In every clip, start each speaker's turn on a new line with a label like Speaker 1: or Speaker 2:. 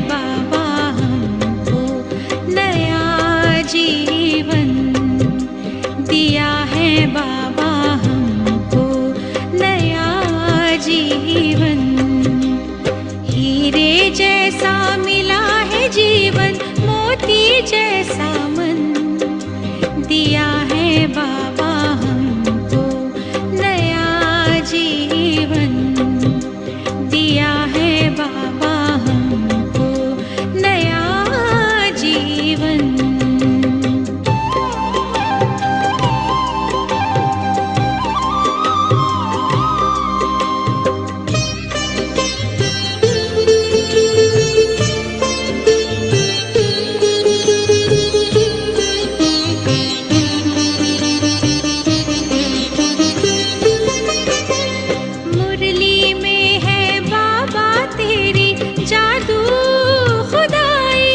Speaker 1: बाबा हमको नया जीवन, दिया है बाबा हमको नया जीवन। हीरे जैसा मिला है जीवन, मोती जैसा मन, दिया है बाबा हमको नया जीवन, दिया है बाबा हमको नया जीवन। मुरली में है बाबा तेरी जादू खुदाई,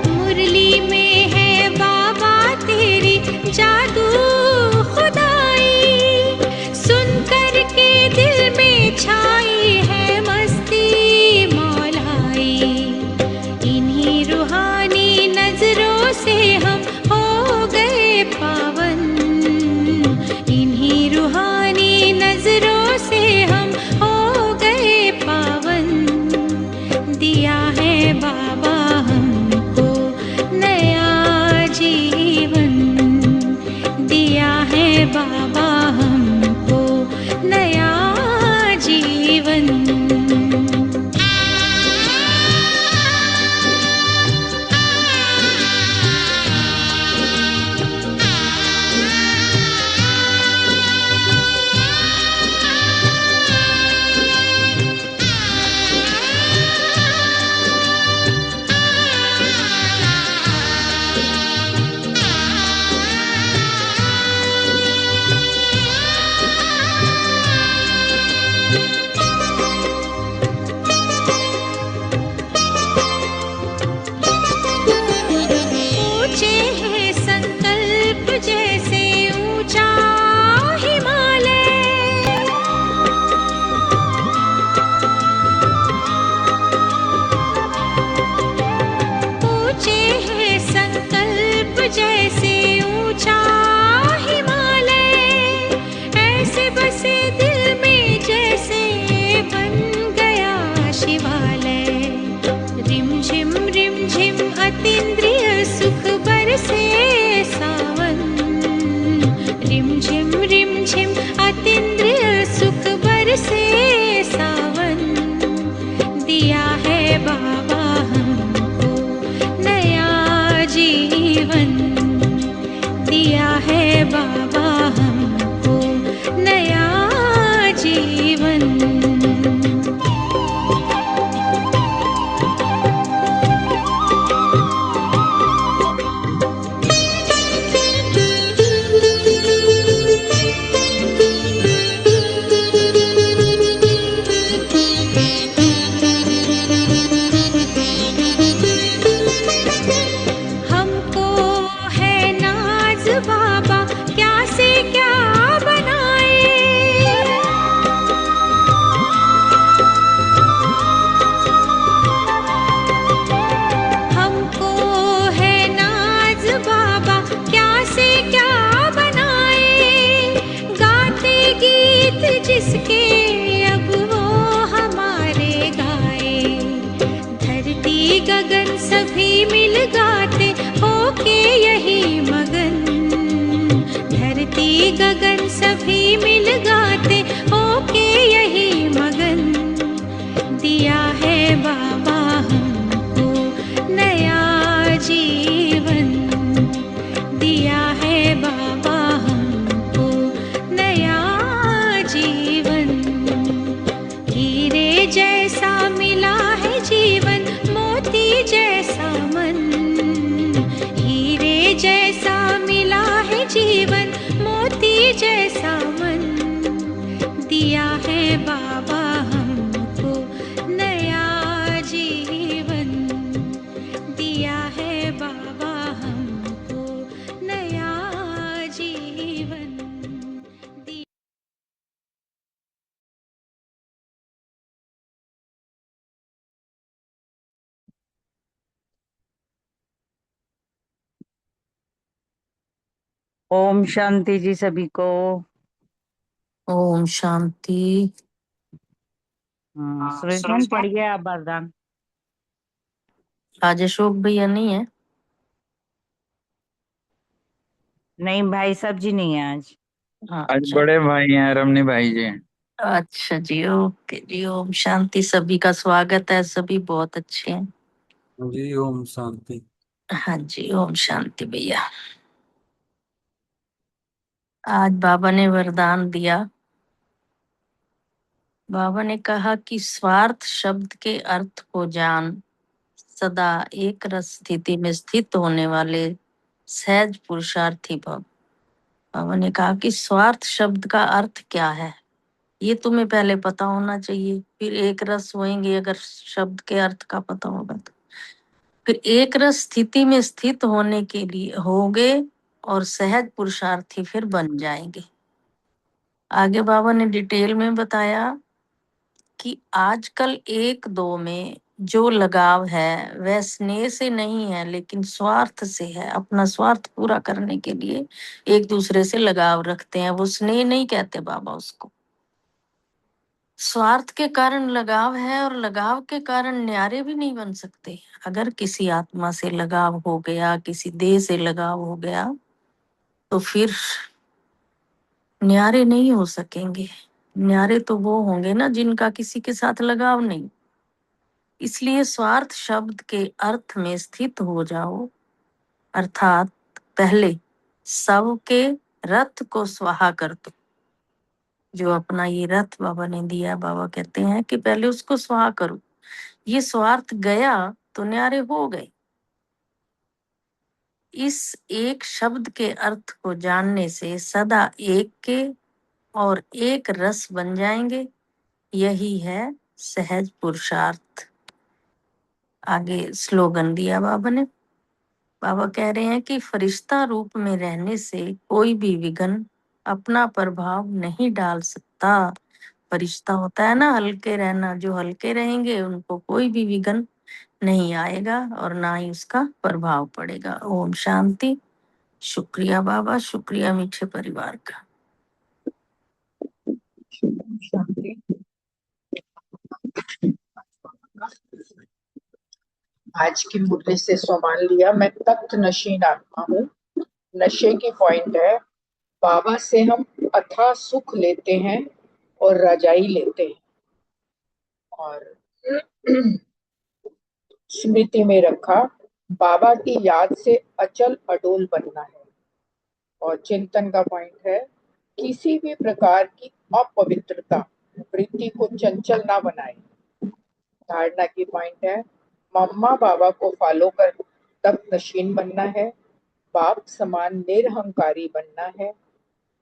Speaker 1: मुरली में है बाबा तेरी जादू खुदाई। सुन कर के दिल में छाई है मस्ती मौलाई, इन्हीं रूहानी नजरों से हम हो गए पावन, इन्हीं रूहानी नजरों से हम हो गए पावन। दिया है बाबा हमको नया जीवन, दिया है बाबा हमको नया जीवन। ऊंचे हैं संकल्प जैसे ऊंचा हिमालय, ऊंचे हैं संकल्प जैसे ऊंचा हिमालय। ऐसे बसे दिल में जैसे बन गया शिवालय। रिमझिम रिमझिम अतीन्द्रिय सुख बरसे सावन, रिमझिम रिमझिम अतीन्द्रिय सुख बरसे सावन। दिया है बाबा हमको नया जीवन, दिया है बाबा हमको नया जीवन। हमको है नाज बाबा क्या से क्या बनाए, हमको है नाज बाबा क्या से क्या बनाए। गाते गीत जिसके अब वो हमारे गाए, धरती गगन सभी मिल गाते होके यही मगन, धरती गगन सभी मिल गाते होके यही मगन। दिया है बाबा हमको नया जीवन, दिया है बाबा हमको नया जीवन। हीरे जैसा मिला है जीवन, मोती जैसा मन, हीरे जैसा मिला है जीवन, मोती जैसा मन। दिया है बाबा हमको नया जीवन, दिया है बाबा हमको नया जीवन।
Speaker 2: ओम शांति जी सभी को।
Speaker 3: ओम शांति।
Speaker 2: सुरेश मैम पढ़िए आप वरदान।
Speaker 3: आज अशोक भैया नहीं है।
Speaker 2: नहीं भाई सब जी नहीं है आज।
Speaker 3: हाँ,
Speaker 4: आज
Speaker 3: अच्छा।
Speaker 4: बड़े भाई हैं रमनी भाई जी।
Speaker 3: अच्छा जी, ओके जी। ओम शांति। सभी का स्वागत है, सभी बहुत अच्छे हैं।
Speaker 4: जी ओम शांति।
Speaker 3: हाँ जी, ओम शांति भैया। आज बाबा ने वरदान दिया। बाबा ने कहा कि स्वार्थ शब्द के अर्थ को जान, सदा एक रस स्थिति में स्थित होने वाले सहज पुरुषार्थी भव। बाबा ने कहा कि स्वार्थ शब्द का अर्थ क्या है, ये तुम्हें पहले पता होना चाहिए, फिर एक रस होएंगे। अगर शब्द के अर्थ का पता होगा तो फिर एक रस स्थिति में स्थित होने के लिए होगे और सहज पुरुषार्थी फिर बन जाएंगे। आगे बाबा ने डिटेल में बताया कि आजकल एक दो में जो लगाव है वह स्नेह से नहीं है, लेकिन स्वार्थ से है। अपना स्वार्थ पूरा करने के लिए एक दूसरे से लगाव रखते हैं, वो स्नेह नहीं कहते बाबा उसको। स्वार्थ के कारण लगाव है, और लगाव के कारण न्यारे भी नहीं बन सकते। अगर किसी आत्मा से लगाव हो गया, किसी देह से लगाव हो गया, तो फिर न्यारे नहीं हो सकेंगे। न्यारे तो वो होंगे ना जिनका किसी के साथ लगाव नहीं। इसलिए स्वार्थ शब्द के अर्थ में स्थित हो जाओ, अर्थात पहले सब के रथ को स्वाहा कर दो। जो अपना ये रथ बाबा ने दिया, बाबा कहते हैं कि पहले उसको स्वाहा करो। ये स्वार्थ गया तो न्यारे हो गए। इस एक शब्द के अर्थ को जानने से सदा एक के और एक रस बन जाएंगे। यही है सहज पुरुषार्थ। आगे स्लोगन दिया बाबा ने। बाबा कह रहे हैं कि फरिश्ता रूप में रहने से कोई भी विघ्न अपना प्रभाव नहीं डाल सकता। फरिश्ता होता है ना हल्के रहना, जो हल्के रहेंगे उनको कोई भी विघ्न नहीं आएगा और ना ही उसका प्रभाव पड़ेगा। ओम शांति। शुक्रिया बाबा, शुक्रिया मीठे परिवार का।
Speaker 5: शांति। आज की मुरली से सम्मान लिया। मैं तख्त नशीन आत्मा हूँ। नशे की पॉइंट है, बाबा से हम अथाह सुख लेते हैं और रजाई लेते हैं, और स्मृति में रखा बाबा की याद से अचल अडोल बनना है। और चिंतन का पॉइंट है, किसी भी प्रकार की अपवित्रता वृत्ति को चंचल ना बनाए। धारणा की पॉइंट है, मम्मा बाबा को फॉलो कर तख्त नशीन बनना है, बाप समान निरहंकारी बनना है,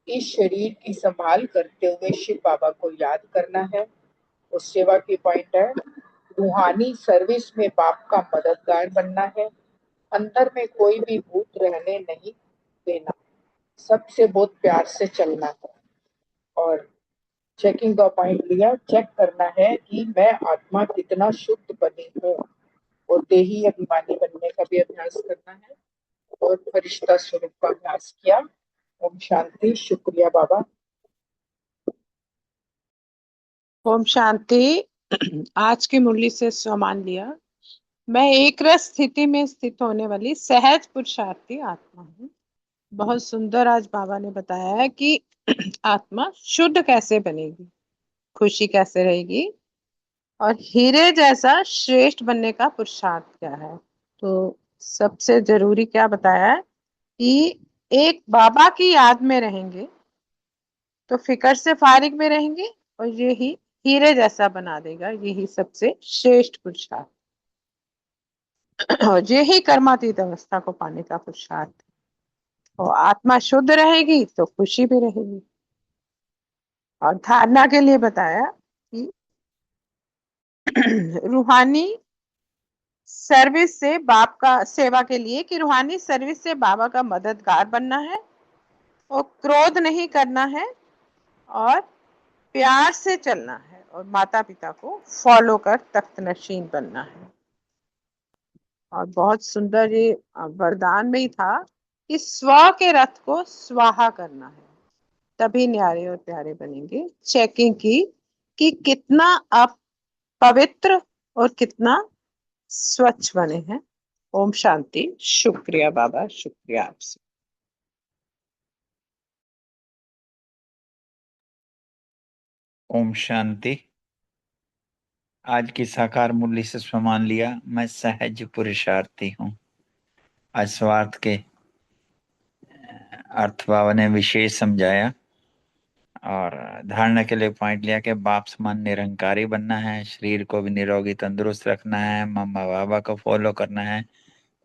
Speaker 5: इस शरीर की संभाल करते हुए शिव बाबा को याद करना है। उस सेवा की पॉइंट है, रूहानी सर्विस में बाप का मददगार बनना है, अंदर में कोई भी भूत रहने नहीं देना, सबसे बहुत प्यार से चलना है। और चेकिंग का पॉइंट लिया, चेक करना है कि मैं आत्मा कितना शुद्ध बनी हूँ, और देही अभिमानी बनने का भी अभ्यास करना है, और फरिश्ता स्वरूप का अभ्यास किया। ओम शांति। शुक्रिया बाबा।
Speaker 6: ओम शांति। आज की मुरली से सम्मान लिया। मैं एक रस स्थिति में स्थित होने वाली सहज पुरुषार्थी आत्मा हूँ। बहुत सुंदर आज बाबा ने बताया है कि आत्मा शुद्ध कैसे बनेगी, खुशी कैसे रहेगी, और हीरे जैसा श्रेष्ठ बनने का पुरुषार्थ क्या है। तो सबसे जरूरी क्या बताया है कि एक बाबा की याद में रहेंगे तो फिकर से फारिग में रहेंगे, और यही हीरे जैसा बना देगा। यही सबसे श्रेष्ठ पुरुषार्थ और यही कर्मातीत अवस्था को पाने का पुरुषार्थ है। और आत्मा शुद्ध रहेगी तो खुशी भी रहेगी। और धारणा के लिए बताया कि रूहानी सर्विस से बाप का सेवा के लिए, कि रूहानी सर्विस से बाबा का मददगार बनना है, और क्रोध नहीं करना है, और प्यार से चलना है, और माता पिता को फॉलो कर तख्त नशीन बनना है। और बहुत सुंदर ये वरदान में ही था कि स्व के रथ को स्वाहा करना है, तभी न्यारे और प्यारे बनेंगे। चेकिंग की कि कितना आप पवित्र और कितना स्वच्छ बने हैं। ओम शांति। शुक्रिया बाबा, शुक्रिया आपसे।
Speaker 7: ओम शांति। आज की साकार मुरली से सम्मान लिया। मैं सहज पुरुषार्थी हूँ। आज स्वार्थ के अर्थ बाबा ने विशेष समझाया और धारणा के लिए पॉइंट लिया कि बाप समान निरंकारी बनना है, शरीर को भी निरोगी तंदुरुस्त रखना है, मम्मा बाबा को फॉलो करना है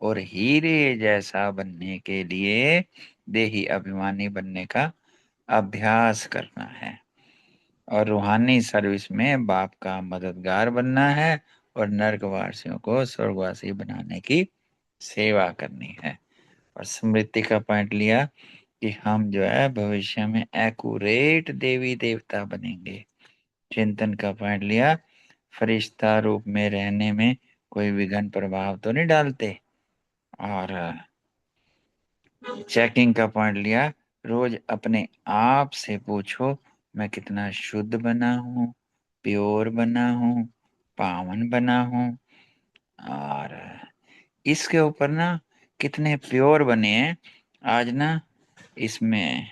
Speaker 7: और हीरे जैसा बनने के लिए देही अभिमानी बनने का अभ्यास करना है और रूहानी सर्विस में बाप का मददगार बनना है और नर्कवासियों को स्वर्गवासी बनाने की सेवा करनी है। और स्मृति का पॉइंट लिया कि हम जो है भविष्य में एक्यूरेट देवी देवता बनेंगे। चिंतन का पॉइंट लिया, फरिश्ता रूप में रहने में कोई विघ्न प्रभाव तो नहीं डालते। और चेकिंग का पॉइंट लिया, रोज अपने आप से पूछो मैं कितना शुद्ध बना हूँ, प्योर बना हूँ, पावन बना हूँ। और इसके ऊपर ना कितने प्योर बने हैं आज ना, इसमें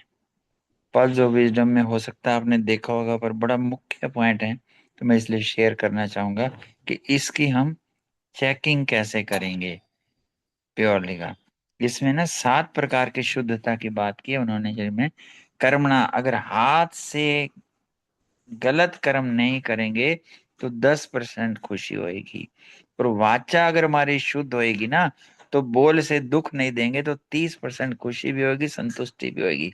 Speaker 7: पल्स ऑफ विजडम में हो सकता है आपने देखा होगा, पर बड़ा मुख्य पॉइंट है तो मैं इसलिए शेयर करना चाहूंगा कि इसकी हम चेकिंग कैसे करेंगे प्योरली का। इसमें ना 7 प्रकार की शुद्धता की बात की है उन्होंने, जिनमें कर्मणा, अगर हाथ से गलत कर्म नहीं करेंगे तो 10% खुशी होएगी। और वाचा अगर हमारी शुद्ध होएगी ना, तो बोल से दुख नहीं देंगे तो 30% खुशी भी होगी, संतुष्टि भी होगी।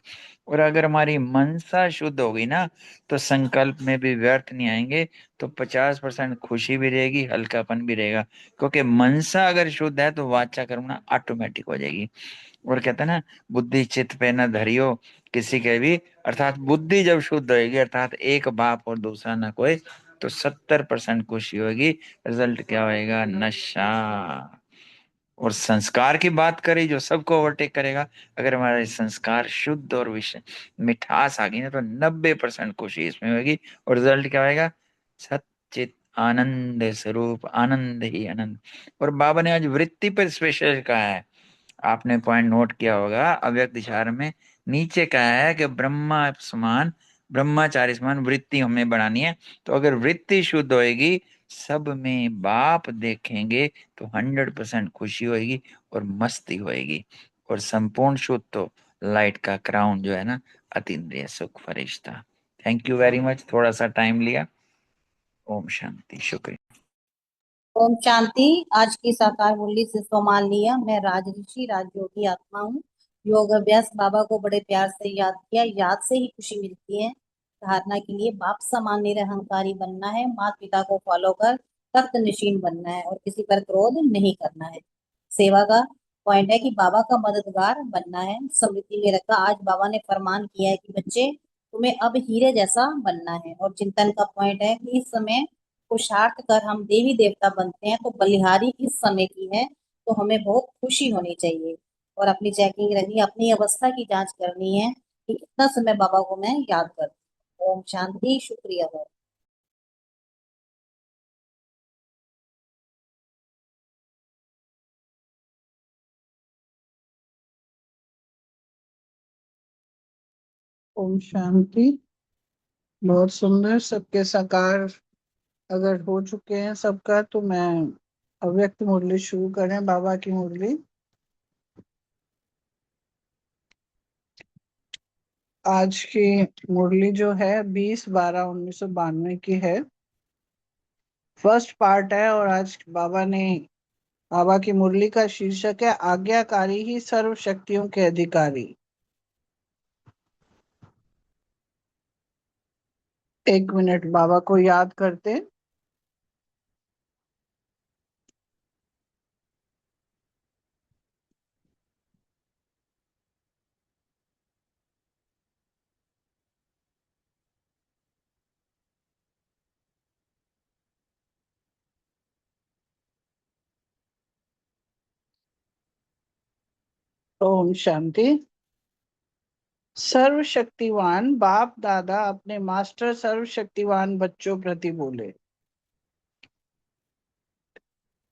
Speaker 7: और अगर हमारी मनसा शुद्ध होगी ना, तो संकल्प में भी व्यर्थ नहीं आएंगे, तो 50% खुशी भी रहेगी, हल्कापन भी रहेगा। क्योंकि मनसा अगर शुद्ध है तो वाचा कर्मणा ऑटोमेटिक हो जाएगी। और कहते हैं ना, बुद्धि चित्त पे न धरियो किसी के भी, अर्थात बुद्धि जब शुद्ध होगी, अर्थात एक बाप और दूसरा ना कोई, तो 70% खुशी होगी। रिजल्ट क्या होएगा? नशा। और संस्कार की बात करें जो सबको ओवरटेक करेगा, अगर हमारे संस्कार शुद्ध और विषय मिठास आ गई ना, तो 90% खुशी इसमें होगी। और रिजल्ट क्या होएगा? सच्चित आनंद स्वरूप, आनंद ही आनंद। और बाबा ने आज वृत्ति पर स्पेशल कहा है, आपने पॉइंट नोट किया होगा, अव्यक्त इशारे में नीचे कहा है कि ब्रह्मा समान, ब्रह्मचारी समान वृत्ति हमें बढ़ानी है। तो अगर वृत्ति शुद्ध होएगी, सब में बाप देखेंगे तो 100% खुशी होएगी और मस्ती होएगी। और संपूर्ण शुद्ध तो लाइट का क्राउन जो है ना, अतीन्द्रिय सुख फरिश्ता। थैंक यू वेरी मच, थोड़ा सा टाइम लिया। ओम शांति, शुक्रिया।
Speaker 8: ओम शांति। आज की साकार मुरली से सम्मान लिया। मैं राजऋषि राजयोगी आत्मा हूँ। योग अभ्यास बाबा को बड़े प्यार से याद किया। याद से ही खुशी मिलती है। धारणा के लिए बाप समान निरहंकारी बनना है, माता पिता को फॉलो कर तख्त नशीन बनना है और किसी पर क्रोध नहीं करना है। सेवा का पॉइंट है कि बाबा का मददगार बनना है। स्मृति में रखा, आज बाबा ने फरमान किया है कि बच्चे तुम्हें अब हीरे जैसा बनना है। और चिंतन का पॉइंट है कि इस समय पुरुषार्थ कर हम देवी देवता बनते हैं, तो बलिहारी इस समय की है, तो हमें बहुत खुशी होनी चाहिए। और अपनी चेकिंग रखनी, अपनी अवस्था की जांच करनी है कि कितना समय बाबा को मैं याद करती हूँ। ओम शांति। शुक्रिया सर।
Speaker 6: ओम शांति। बहुत सुंदर। सबके साकार अगर हो चुके हैं सबका, तो मैं अव्यक्त मुरली शुरू करें, बाबा की मुरली। आज की मुरली जो है 20/12/1992 की है, फर्स्ट पार्ट है। और आज बाबा की मुरली का शीर्षक है आज्ञाकारी ही सर्व शक्तियों के अधिकारी। 1 मिनट बाबा को याद करते। ओम शांति। सर्वशक्तिवान बाप दादा अपने मास्टर सर्वशक्तिवान बच्चों प्रति बोले,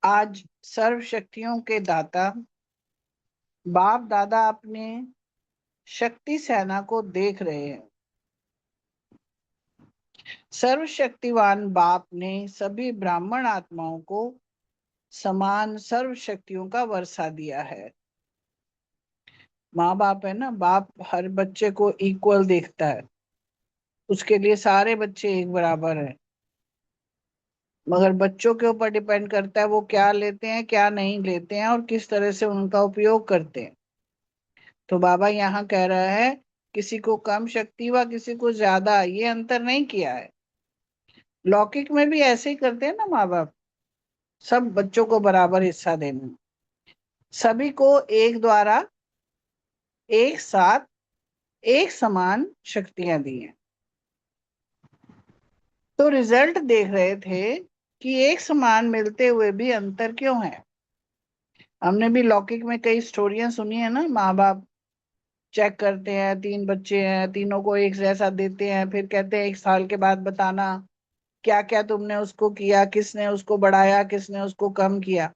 Speaker 6: आज सर्व शक्तियों के दाता बाप दादा अपने शक्ति सेना को देख रहे हैं। सर्वशक्तिवान बाप ने सभी ब्राह्मण आत्माओं को समान सर्व शक्तियों का वर्षा दिया है। माँ बाप है ना, बाप हर बच्चे को इक्वल देखता है, उसके लिए सारे बच्चे एक बराबर हैं। मगर बच्चों के ऊपर डिपेंड करता है वो क्या लेते हैं, क्या नहीं लेते हैं और किस तरह से उनका उपयोग करते हैं। तो बाबा यहाँ कह रहा है किसी को कम शक्ति व किसी को ज्यादा, ये अंतर नहीं किया है। लौकिक में भी ऐसे ही करते हैं ना माँ बाप, सब बच्चों को बराबर हिस्सा देना, सभी को एक द्वारा एक साथ एक समान शक्तियां दी हैं। तो रिजल्ट देख रहे थे कि एक समान मिलते हुए भी अंतर क्यों है। हमने भी लौकिक में कई स्टोरियां सुनी है ना, माँ बाप चेक करते हैं, 3 बच्चे हैं, तीनों को एक जैसा देते हैं, फिर कहते हैं 1 साल के बाद बताना क्या क्या तुमने उसको किया, किसने उसको बढ़ाया, किसने उसको कम किया।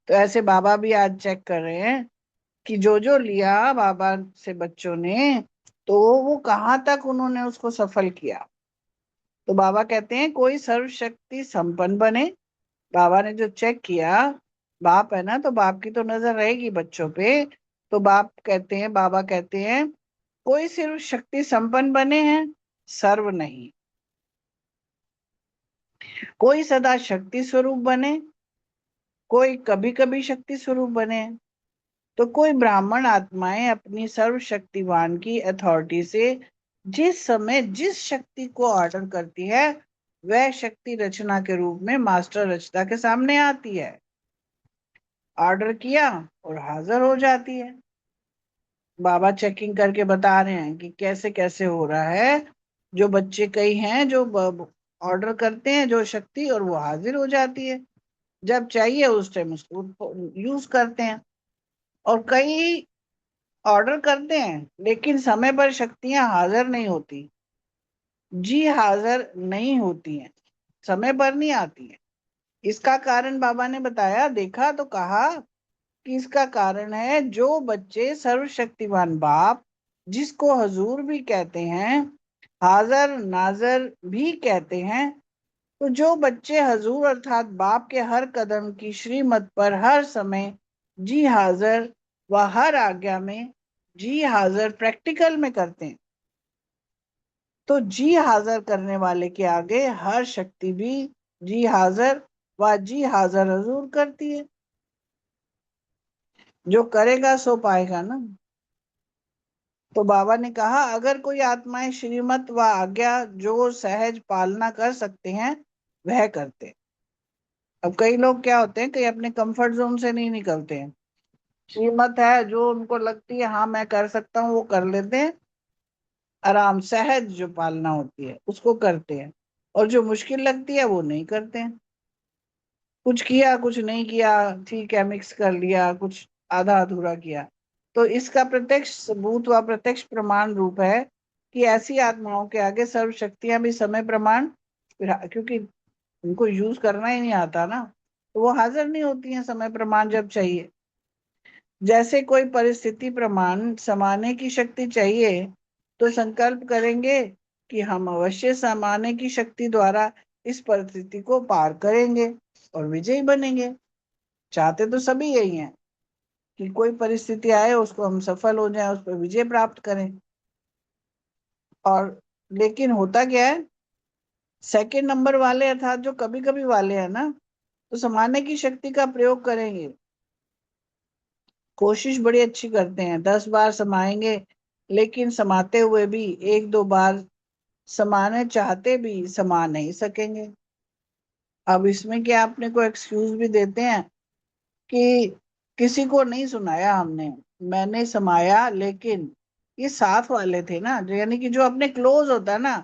Speaker 6: तो ऐसे बाबा भी आज चेक कर रहे हैं कि जो लिया बाबा से बच्चों ने, तो वो कहाँ तक उन्होंने उसको सफल किया। तो बाबा कहते हैं कोई सर्वशक्ति संपन्न बने। बाबा ने जो चेक किया, बाप है ना, तो बाप की तो नजर रहेगी बच्चों पे। तो बाप कहते हैं, बाबा कहते हैं कोई सिर्फ शक्ति संपन्न बने हैं, सर्व नहीं। कोई सदा शक्ति स्वरूप बने, कोई कभी कभी शक्ति स्वरूप बने। तो कोई ब्राह्मण आत्माएं अपनी सर्वशक्तिवान की अथॉरिटी से जिस समय जिस शक्ति को ऑर्डर करती है, वह शक्ति रचना के रूप में मास्टर रचना के सामने आती है। ऑर्डर किया और हाजिर हो जाती है। बाबा चेकिंग करके बता रहे हैं कि कैसे कैसे हो रहा है। जो बच्चे कई हैं जो ऑर्डर करते हैं जो शक्ति, और वो हाजिर हो जाती है जब चाहिए उस टाइम उसको यूज करते हैं। और कई ऑर्डर करते हैं लेकिन समय पर शक्तियां हाजिर नहीं होती, जी हाजिर नहीं होती हैं, समय पर नहीं आती है। इसका कारण बाबा ने बताया, देखा तो कहा कि इसका कारण है जो बच्चे सर्वशक्तिवान बाप, जिसको हजूर भी कहते हैं, हाजिर नाजर भी कहते हैं, तो जो बच्चे हजूर अर्थात बाप के हर कदम की श्रीमत पर हर समय जी हाजिर व हर आज्ञा में जी हाजिर प्रैक्टिकल में करते हैं, तो जी हाजिर करने वाले के आगे हर शक्ति भी जी हाजिर व जी हाजिर हजूर करती है। जो करेगा सो पाएगा ना। तो बाबा ने कहा अगर कोई आत्माएं श्रीमत व आज्ञा जो सहज पालना कर सकते हैं वह करते हैं। अब कई लोग क्या होते हैं, कई अपने कंफर्ट जोन से नहीं निकलते हैं। श्रीमत है जो उनको लगती है हाँ मैं कर सकता हूँ, वो कर लेते हैं आराम, सहज जो पालना होती है उसको करते हैं। और जो मुश्किल लगती है वो नहीं करते हैं। कुछ किया कुछ नहीं किया, ठीक है मिक्स कर लिया, कुछ आधा अधूरा किया। तो इसका प्रत्यक्ष सबूत व प्रत्यक्ष प्रमाण रूप है कि ऐसी आत्माओं के आगे सर्व शक्तियां भी समय प्रमाण, क्योंकि उनको यूज करना ही नहीं आता ना, तो वो हाजिर नहीं होती हैं समय प्रमाण जब चाहिए। जैसे कोई परिस्थिति प्रमाण समाने की शक्ति चाहिए तो संकल्प करेंगे कि हम अवश्य समाने की शक्ति द्वारा इस परिस्थिति को पार करेंगे और विजयी बनेंगे। चाहते तो सभी यही हैं कि कोई परिस्थिति आए उसको हम सफल हो जाएं, उस पर विजय प्राप्त करें। और लेकिन होता क्या है, सेकंड नंबर वाले अर्थात जो कभी कभी वाले हैं ना, तो समाने की शक्ति का प्रयोग करेंगे, कोशिश बड़ी अच्छी करते हैं, 10 बार समाएंगे, लेकिन समाते हुए भी 1-2 बार समाने चाहते भी समा नहीं सकेंगे। अब इसमें क्या अपने को एक्सक्यूज भी देते हैं कि किसी को नहीं सुनाया हमने, मैंने समाया, लेकिन ये साथ वाले थे ना, जो यानी कि जो अपने क्लोज होता है ना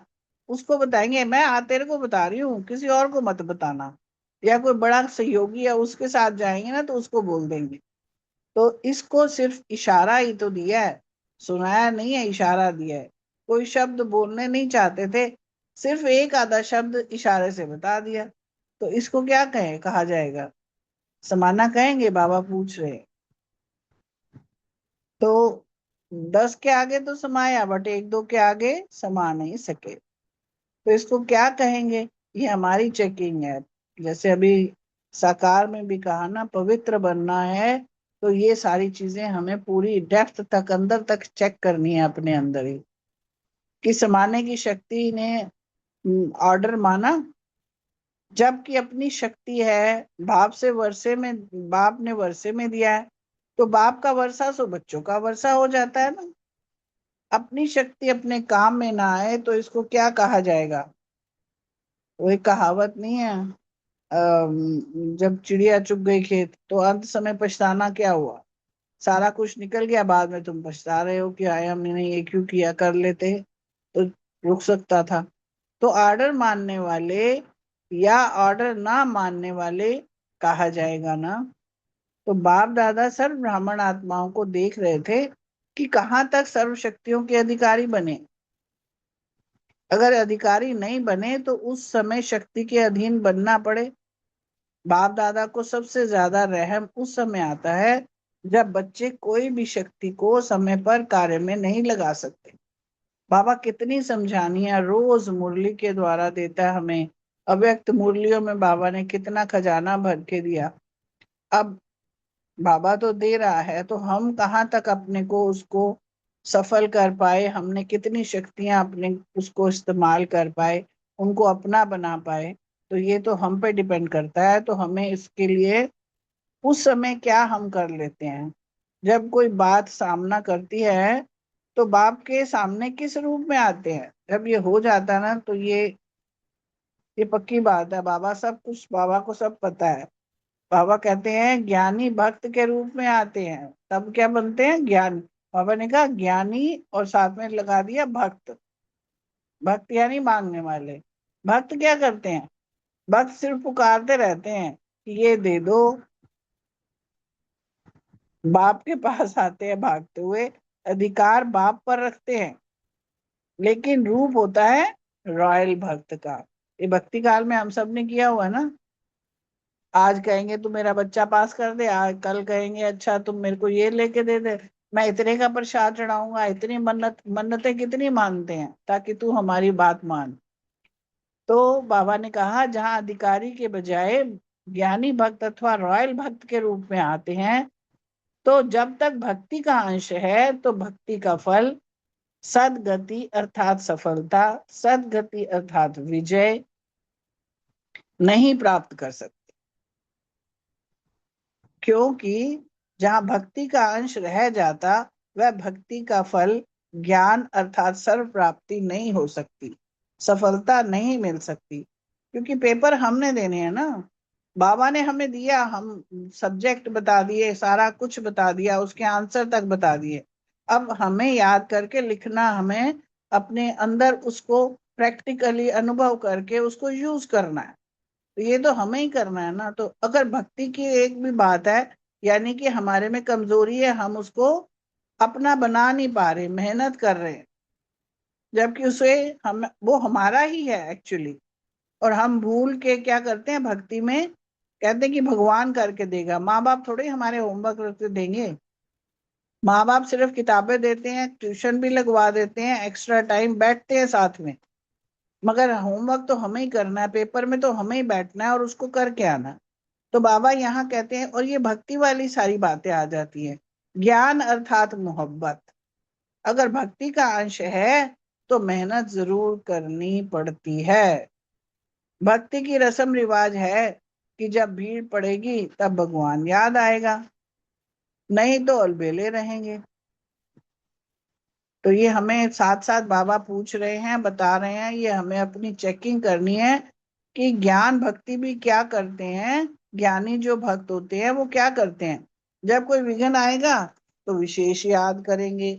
Speaker 6: उसको बताएंगे, मैं तेरे को बता रही हूँ किसी और को मत बताना। या कोई बड़ा सहयोगी है उसके साथ जाएंगे ना तो उसको बोल देंगे।
Speaker 9: तो इसको सिर्फ इशारा ही तो दिया है, सुनाया नहीं है, इशारा दिया है। कोई शब्द बोलने नहीं चाहते थे, सिर्फ एक आधा शब्द इशारे से बता दिया। तो इसको क्या कहा जाएगा? समाना कहेंगे? बाबा पूछ रहे हैं। तो 10 के आगे तो समाया, बट 1 2 के आगे समा नहीं सके, तो इसको क्या कहेंगे? ये हमारी चेकिंग है। जैसे अभी साकार में भी कहा ना, पवित्र बनना है तो ये सारी चीजें हमें पूरी डेप्थ तक, अंदर तक चेक करनी है अपने अंदर ही, कि समाने की शक्ति ने ऑर्डर माना, जबकि अपनी शक्ति है। बाप ने वर्षे में दिया है, तो बाप का वर्षा सो बच्चों का वर्षा हो जाता है ना। अपनी शक्ति अपने काम में ना आए तो इसको क्या कहा जाएगा? वो एक कहावत नहीं है, जब चिड़िया चुग गई खेत तो अंत समय पछताना क्या हुआ? सारा कुछ निकल गया, बाद में तुम पछता रहे हो कि आए हमने नहीं ये क्यों किया, कर लेते तो रुक सकता था। तो ऑर्डर मानने वाले या ऑर्डर ना मानने वाले कहा जाएगा ना। तो बाप दादा सर्व ब्राह्मण आत्माओं को देख रहे थे कि कहाँ तक सर्व शक्तियों के अधिकारी बने। अगर अधिकारी नहीं बने तो उस समय शक्ति के अधीन बनना पड़े। बाप दादा को सबसे ज्यादा रहम उस समय आता है जब बच्चे कोई भी शक्ति को समय पर कार्य में नहीं लगा सकते। बाबा कितनी समझानियां रोज मुरली के द्वारा देता है हमें। अव्यक्त मुरलियों में बाबा ने कितना खजाना भर के दिया। अब बाबा तो दे रहा है, तो हम कहाँ तक अपने को उसको सफल कर पाए, हमने कितनी शक्तियां अपने उसको इस्तेमाल कर पाए, उनको अपना बना पाए, तो ये तो हम पे डिपेंड करता है। तो हमें इसके लिए उस समय क्या हम कर लेते हैं। जब कोई बात सामना करती है तो बाप के सामने किस रूप में आते हैं, जब ये हो जाता है ना, तो ये पक्की बात है। बाबा सब कुछ, बाबा को सब पता है। बाबा कहते हैं ज्ञानी भक्त के रूप में आते हैं, तब क्या बनते हैं? ज्ञान। बाबा ने कहा ज्ञानी और साथ में लगा दिया भक्त। भक्त यानी मांगने वाले। भक्त क्या करते हैं? भक्त सिर्फ पुकारते रहते हैं कि ये दे दो। बाप के पास आते हैं भागते हुए, अधिकार बाप पर रखते हैं, लेकिन रूप होता है रॉयल भक्त का। ये भक्ति काल में हम सब ने किया हुआ ना। आज कहेंगे तू मेरा बच्चा पास कर दे, आज कल कहेंगे अच्छा तुम मेरे को ये लेके दे दे, मैं इतने का प्रसाद चढ़ाऊंगा। इतनी मन्नतें कितनी मानते हैं ताकि तू हमारी बात मान। तो बाबा ने कहा जहां अधिकारी के बजाय ज्ञानी भक्त अथवा रॉयल भक्त के रूप में आते हैं, तो जब तक भक्ति का अंश है तो भक्ति का फल सदगति अर्थात सफलता, सदगति अर्थात विजय नहीं प्राप्त कर सकते। क्योंकि जहां भक्ति का अंश रह जाता, वह भक्ति का फल ज्ञान अर्थात सर्व प्राप्ति नहीं हो सकती, सफलता नहीं मिल सकती। क्योंकि पेपर हमने देने हैं ना, बाबा ने हमें दिया, हम सब्जेक्ट बता दिए, सारा कुछ बता दिया, उसके आंसर तक बता दिए। अब हमें याद करके लिखना, हमें अपने अंदर उसको प्रैक्टिकली अनुभव करके उसको यूज करना है। तो ये तो हमें ही करना है ना। तो अगर भक्ति की एक भी बात है, यानी कि हमारे में कमजोरी है, हम उसको अपना बना नहीं पा रहे, मेहनत कर रहे हैं, जबकि उसे हम वो हमारा ही है एक्चुअली। और हम भूल के क्या करते हैं भक्ति में, कहते हैं कि भगवान करके देगा। माँ बाप थोड़े हमारे होमवर्क करके देंगे। माँ बाप सिर्फ किताबें देते हैं, ट्यूशन भी लगवा देते हैं, एक्स्ट्रा टाइम बैठते हैं साथ में, मगर होमवर्क तो हमें ही करना है, पेपर में तो हमें ही बैठना है और उसको करके आना है। तो बाबा यहाँ कहते हैं, और ये भक्ति वाली सारी बातें आ जाती हैं। ज्ञान अर्थात मोहब्बत, अगर भक्ति का अंश है तो मेहनत जरूर करनी पड़ती है। भक्ति की रस्म रिवाज है कि जब भीड़ पड़ेगी तब भगवान याद आएगा, नहीं तो अलबेले रहेंगे। तो ये हमें साथ साथ बाबा पूछ रहे हैं, बता रहे हैं, ये हमें अपनी चेकिंग करनी है कि ज्ञान भक्ति भी क्या करते हैं। ज्ञानी जो भक्त होते हैं वो क्या करते हैं, जब कोई विघ्न आएगा तो विशेष याद करेंगे।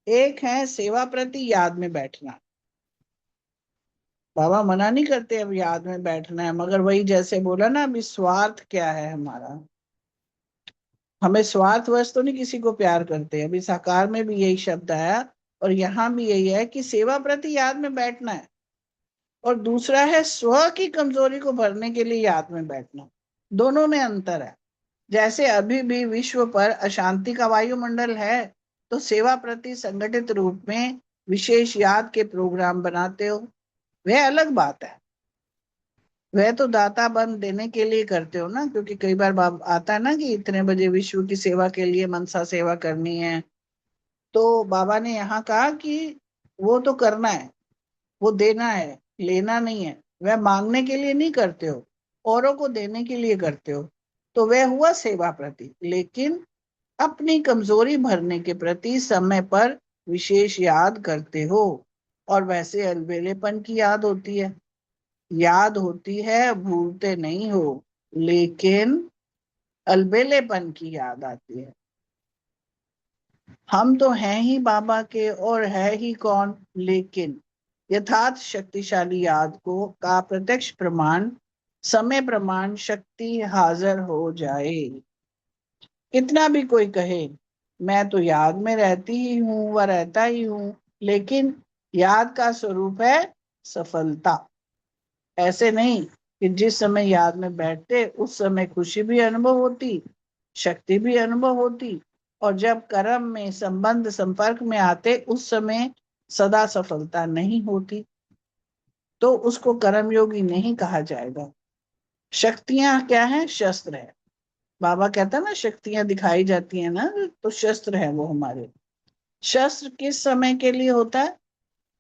Speaker 9: एक है सेवा प्रति याद में बैठना। बाबा मना नहीं करते अब याद में बैठना है, मगर वही जैसे बोला ना, अभी स्वार्थ क्या है हमारा। हमें स्वार्थवश तो नहीं किसी को प्यार करते। अभी साकार में भी यही शब्द आया और यहाँ भी यही है कि सेवा प्रति याद में बैठना है, और दूसरा है स्व की कमजोरी को भरने के लिए याद में बैठना। दोनों में अंतर है। जैसे अभी भी विश्व पर अशांति का वायुमंडल है, तो सेवा प्रति संगठित रूप में विशेष याद के प्रोग्राम बनाते हो, वह अलग बात है। वह तो दाता बन देने के लिए करते हो ना, क्योंकि कई बार आता है ना कि इतने बजे विश्व की सेवा के लिए मनसा सेवा करनी है, तो बाबा ने यहाँ कहा कि वो तो करना है, वो देना है, लेना नहीं है। वह मांगने के लिए नहीं करते हो, औरों को देने के लिए करते हो, तो वह हुआ सेवा प्रति। लेकिन अपनी कमजोरी भरने के प्रति समय पर विशेष याद करते हो, और वैसे अलबेलेपन की याद होती है। याद होती है, भूलते नहीं हो, लेकिन अलबेलेपन की याद आती है। हम तो हैं ही बाबा के, और है ही कौन, लेकिन यथार्थ शक्तिशाली याद को का प्रत्यक्ष प्रमाण, समय प्रमाण शक्ति हाजिर हो जाए। कितना भी कोई कहे मैं तो याद में रहती ही हूं व रहता ही हूं, लेकिन याद का स्वरूप है सफलता। ऐसे नहीं कि जिस समय याद में बैठते उस समय खुशी भी अनुभव होती, शक्ति भी अनुभव होती, और जब कर्म में संबंध संपर्क में आते उस समय सदा सफलता नहीं होती, तो उसको कर्म योगी नहीं कहा जाएगा। शक्तियां क्या है? शस्त्र है। बाबा कहता है ना, शक्तियां दिखाई जाती है ना, तो शस्त्र है वो हमारे। शस्त्र किस समय के लिए होता है?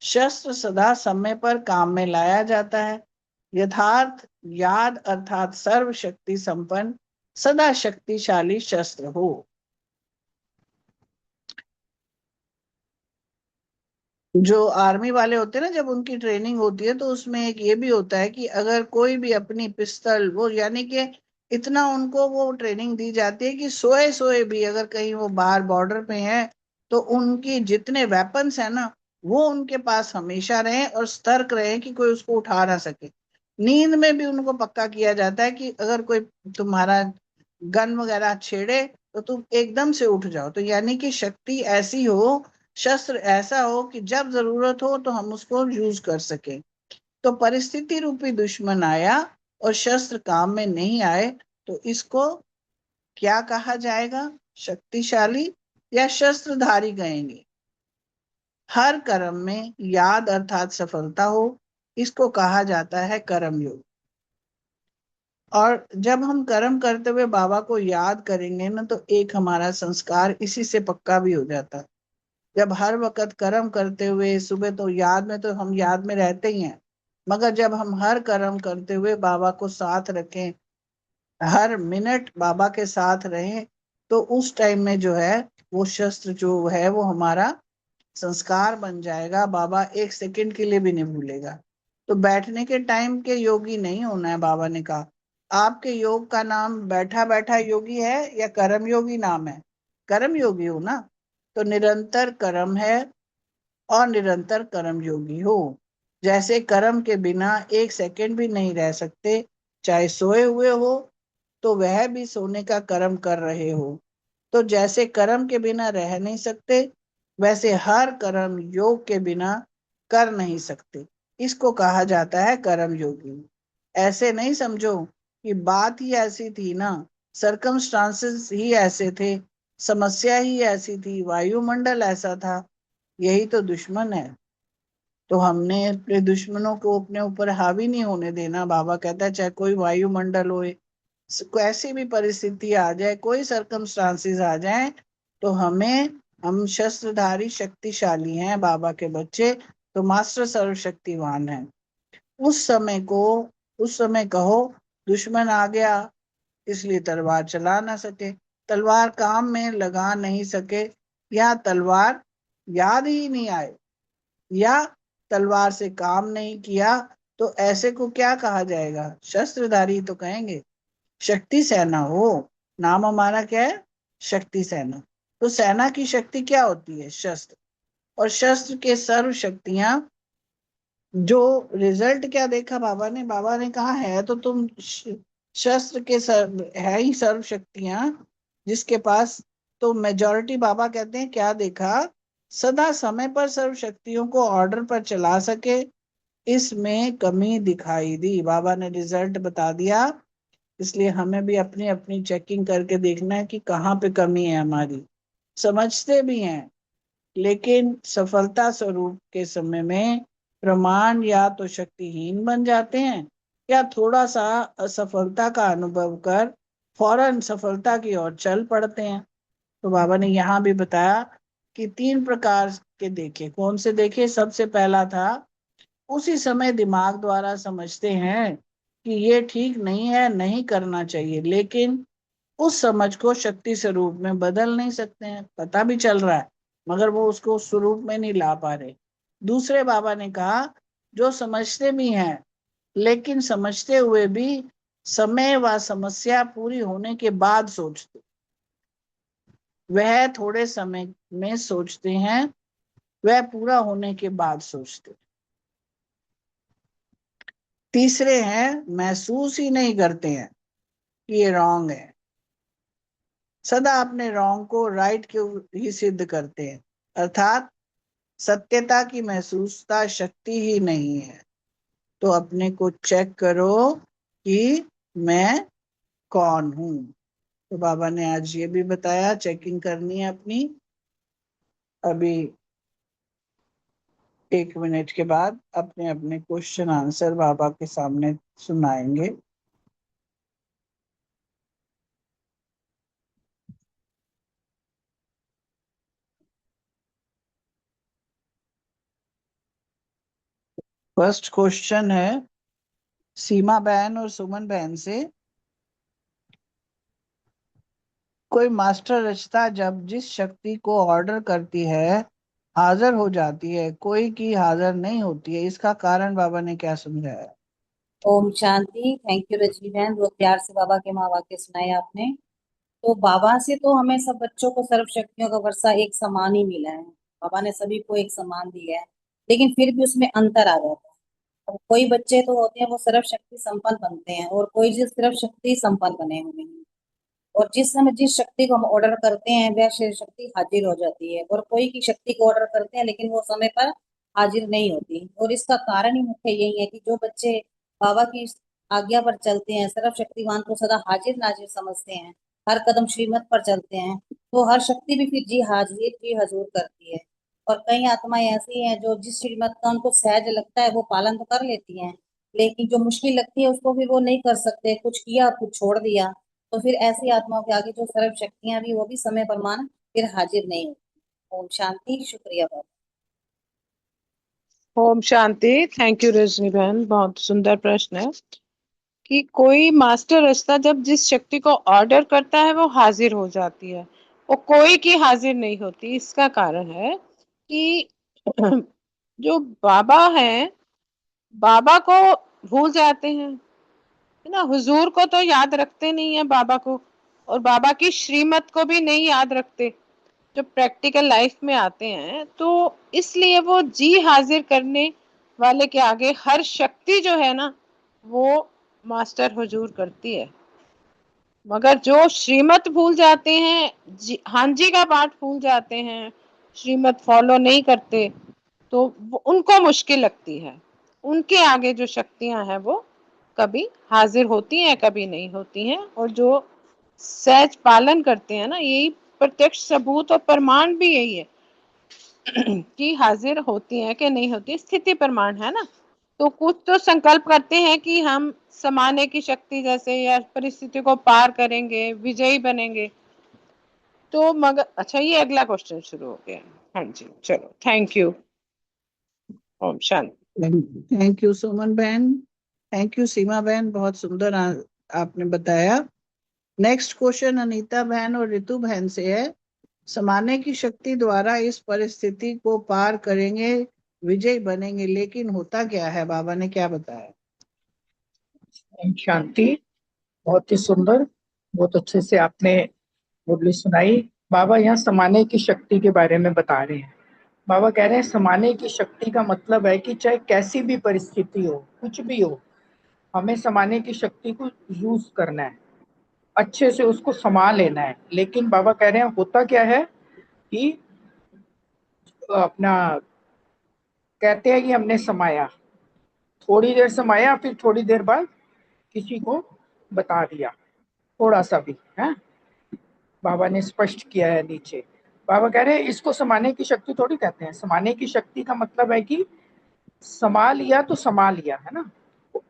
Speaker 9: शस्त्र सदा समय पर काम में लाया जाता है। यथार्थ याद अर्थात सर्व शक्ति संपन्न सदा शक्तिशाली शस्त्र हो। जो आर्मी वाले होते हैं ना, जब उनकी ट्रेनिंग होती है तो उसमें एक ये भी होता है कि अगर कोई भी अपनी पिस्तल, वो यानी कि इतना उनको वो ट्रेनिंग दी जाती है कि सोए सोए भी अगर कहीं वो बाहर बॉर्डर पे हैं तो उनकी जितने वेपन्स है ना वो उनके पास हमेशा रहे और सतर्क रहे कि कोई उसको उठा ना सके। नींद में भी उनको पक्का किया जाता है कि अगर कोई तुम्हारा गन वगैरह छेड़े तो तुम एकदम से उठ जाओ। तो यानी कि शक्ति ऐसी हो, शस्त्र ऐसा हो कि जब जरूरत हो तो हम उसको यूज कर सके। तो परिस्थिति रूपी दुश्मन आया और शस्त्र काम में नहीं आए तो इसको क्या कहा जाएगा? शक्तिशाली या शस्त्रधारी कहेंगे। हर कर्म में याद अर्थात सफलता हो, इसको कहा जाता है कर्म योग। और जब हम कर्म करते हुए बाबा को याद करेंगे ना तो एक हमारा संस्कार इसी से पक्का भी हो जाता है। जब हर वक्त कर्म करते हुए सुबह तो याद में, तो हम याद में रहते ही हैं, मगर जब हम हर कर्म करते हुए बाबा को साथ रखें, हर मिनट बाबा के साथ रहें, तो उस टाइम में जो है वो शस्त्र जो है वो हमारा संस्कार बन जाएगा। बाबा एक सेकंड के लिए भी नहीं भूलेगा। तो बैठने के टाइम के योगी नहीं होना है। बाबा ने कहा आपके योग का नाम बैठा बैठा योगी है या कर्म योगी नाम है? कर्म योगी हो ना, तो निरंतर कर्म है और निरंतर कर्म योगी हो। जैसे कर्म के बिना एक सेकंड भी नहीं रह सकते, चाहे सोए हुए हो तो वह भी सोने का कर्म कर रहे हो। तो जैसे कर्म के बिना रह नहीं सकते, वैसे हर कर्म योग के बिना कर नहीं सकते। इसको कहा जाता है कर्म योगी। ऐसे नहीं समझो कि बात ही ऐसी थी ना, सरकमस्टांसेस ही ऐसे थे, समस्या ही ऐसी थी, वायुमंडल ऐसा था। यही तो दुश्मन है। तो हमने अपने दुश्मनों को अपने ऊपर हावी नहीं होने देना। बाबा कहता है चाहे कोई वायुमंडल हो, कैसी भी परिस्थिति आ जाए, कोई सरकमस्टांसेस आ जाए, तो हम शस्त्रधारी शक्तिशाली हैं बाबा के बच्चे, तो मास्टर सर्वशक्तिवान है। उस समय कहो दुश्मन आ गया इसलिए तलवार चला ना सके, तलवार काम में लगा नहीं सके, या तलवार याद ही नहीं आए, या तलवार से काम नहीं किया, तो ऐसे को क्या कहा जाएगा? शस्त्रधारी तो कहेंगे। शक्ति सेना हो, नाम हमारा क्या है? शक्ति सेना। तो सेना की शक्ति क्या होती है? शस्त्र। और शस्त्र के सर्व शक्तियां, जो रिजल्ट क्या देखा बाबा ने? बाबा ने कहा है तो तुम शस्त्र के है ही सर्व शक्तियां, जिसके पास, तो मेजॉरिटी बाबा कहते हैं क्या देखा, सदा समय पर सर्व शक्तियों को ऑर्डर पर चला सके, इसमें कमी दिखाई दी। बाबा ने रिजल्ट बता दिया, इसलिए हमें भी अपनी अपनी चेकिंग करके देखना है कि कहाँ पे कमी है हमारी। समझते भी हैं, लेकिन सफलता स्वरूप के समय में प्रमाण या तो शक्तिहीन बन जाते हैं या थोड़ा सा असफलता का अनुभव कर फौरन सफलता की ओर चल पड़ते हैं। तो बाबा ने यहाँ भी बताया कि 3 प्रकार के देखे। कौन से देखे? सबसे पहला था, उसी समय दिमाग द्वारा समझते हैं कि ये ठीक नहीं है, नहीं करना चाहिए, लेकिन उस समझ को शक्ति स्वरूप में बदल नहीं सकते हैं। पता भी चल रहा है मगर वो उसको उस स्वरूप में नहीं ला पा रहे। दूसरे बाबा ने कहा, जो समझते भी हैं लेकिन समझते हुए भी समय व समस्या पूरी होने के बाद सोचते, वह थोड़े समय में सोचते हैं, वह पूरा होने के बाद सोचते। तीसरे हैं, महसूस ही नहीं करते हैं कि ये रॉन्ग है, सदा अपने रॉन्ग को राइट क्यों ही सिद्ध करते हैं, अर्थात सत्यता की महसूसता शक्ति ही नहीं है। तो अपने को चेक करो कि मैं कौन हूं। तो बाबा ने आज ये भी बताया, चेकिंग करनी है अपनी। अभी 1 मिनट के बाद अपने अपने क्वेश्चन आंसर बाबा के सामने सुनाएंगे। फर्स्ट क्वेश्चन है सीमा बहन और सुमन बहन से। कोई मास्टर रचता जब जिस शक्ति को ऑर्डर करती है हाजिर हो जाती है, कोई की हाजिर नहीं होती है, इसका कारण बाबा ने क्या समझाया?
Speaker 8: ओम शांति। थैंक यू रजनी बहन, बहुत प्यार से बाबा के माँ वाक्य सुनाए आपने। तो बाबा से तो हमें सब बच्चों को सर्व शक्तियों का वर्षा एक समान ही मिला है। बाबा ने सभी को एक समान दिया है, लेकिन फिर भी उसमें अंतर आ जाता है। अब कोई बच्चे तो होते हैं वो सर्व शक्ति संपन्न बनते हैं, और कोई जिस सर्व शक्ति संपन्न बने हुए हैं, और जिस समय जिस शक्ति को हम ऑर्डर करते हैं वह शक्ति हाजिर हो जाती है, और कोई की शक्ति को ऑर्डर करते हैं लेकिन वो समय पर हाजिर नहीं होती। और इसका कारण ही मुख्य यही है कि जो बच्चे बाबा की आज्ञा पर चलते हैं, सर्व शक्तिवान को सदा हाजिर नाजिर समझते हैं, हर कदम श्रीमत पर चलते हैं, तो हर शक्ति भी फिर जी हाजिर जी हजूर करती है। और कई आत्माएं ऐसी हैं जो जिस श्रीमत का उनको सहज लगता है वो पालन तो कर लेती हैं, लेकिन जो मुश्किल लगती है उसको फिर वो नहीं कर सकते, कुछ किया कुछ छोड़ दिया। तो फिर ऐसी आत्माओं के आगे जो सर्व शक्तियां भी वो भी समय पर मान फिर हाजिर नहीं होती। ओम शांति। शुक्रिया बाबा।
Speaker 6: ओम शांति। थैंक यू रजनी बहन, बहुत सुंदर प्रश्न है कि कोई मास्टर रचता जब जिस शक्ति को ऑर्डर करता है वो हाजिर हो जाती है, वो कोई की हाजिर नहीं होती। इसका कारण है कि जो बाबा हैं, बाबा को भूल जाते हैं, है ना। हुजूर को तो याद रखते नहीं है बाबा को, और बाबा की श्रीमत को भी नहीं याद रखते जो प्रैक्टिकल लाइफ में आते हैं। तो इसलिए वो जी हाजिर करने वाले के आगे हर शक्ति जो है ना वो मास्टर हुजूर करती है। मगर जो श्रीमत भूल जाते हैं, हाँ जी का पाठ भूल जाते हैं, श्रीमत फॉलो नहीं करते, तो उनको मुश्किल लगती है। उनके आगे जो शक्तियां हैं वो कभी हाजिर होती हैं, कभी नहीं होती हैं। और जो सहज पालन करते हैं ना, यही प्रत्यक्ष सबूत और प्रमाण भी यही है कि हाजिर होती हैं कि नहीं होती, स्थिति प्रमाण है ना। तो कुछ तो संकल्प करते हैं कि हम समाने की शक्ति जैसे या परिस्थिति को पार करेंगे, विजयी बनेंगे। तो मगर अच्छा, ये अगला क्वेश्चन शुरू हो गया। हाँ जी, चलो, thank you. Om Shanti.
Speaker 9: Thank you Suman बहन, थैंक यू सीमा बहन, बहुत सुंदर आपने बताया। नेक्स्ट क्वेश्चन अनीता बहन और रितु बहन से है। समाने की शक्ति द्वारा इस परिस्थिति को पार करेंगे, विजयी बनेंगे, लेकिन होता क्या है? बाबा ने क्या बताया?
Speaker 5: शांति। बहुत ही सुंदर, बहुत अच्छे से आपने मुरली सुनाई। बाबा यहाँ समाने की शक्ति के बारे में बता रहे हैं। बाबा कह रहे हैं समाने की शक्ति का मतलब है कि चाहे कैसी भी परिस्थिति हो, कुछ भी हो, हमें समाने की शक्ति को यूज करना है। अच्छे से उसको संभाल लेना है। लेकिन बाबा कह रहे हैं होता क्या है कि अपना कहते हैं कि हमने समाया, थोड़ी देर समाया, फिर थोड़ी देर बाद किसी को बता दिया, थोड़ा सा भी है। बाबा ने स्पष्ट किया है नीचे। बाबा कह रहे हैं इसको समाने की शक्ति थोड़ी कहते हैं। समाने की शक्ति का मतलब है कि संभाल लिया तो संभाल लिया, है ना।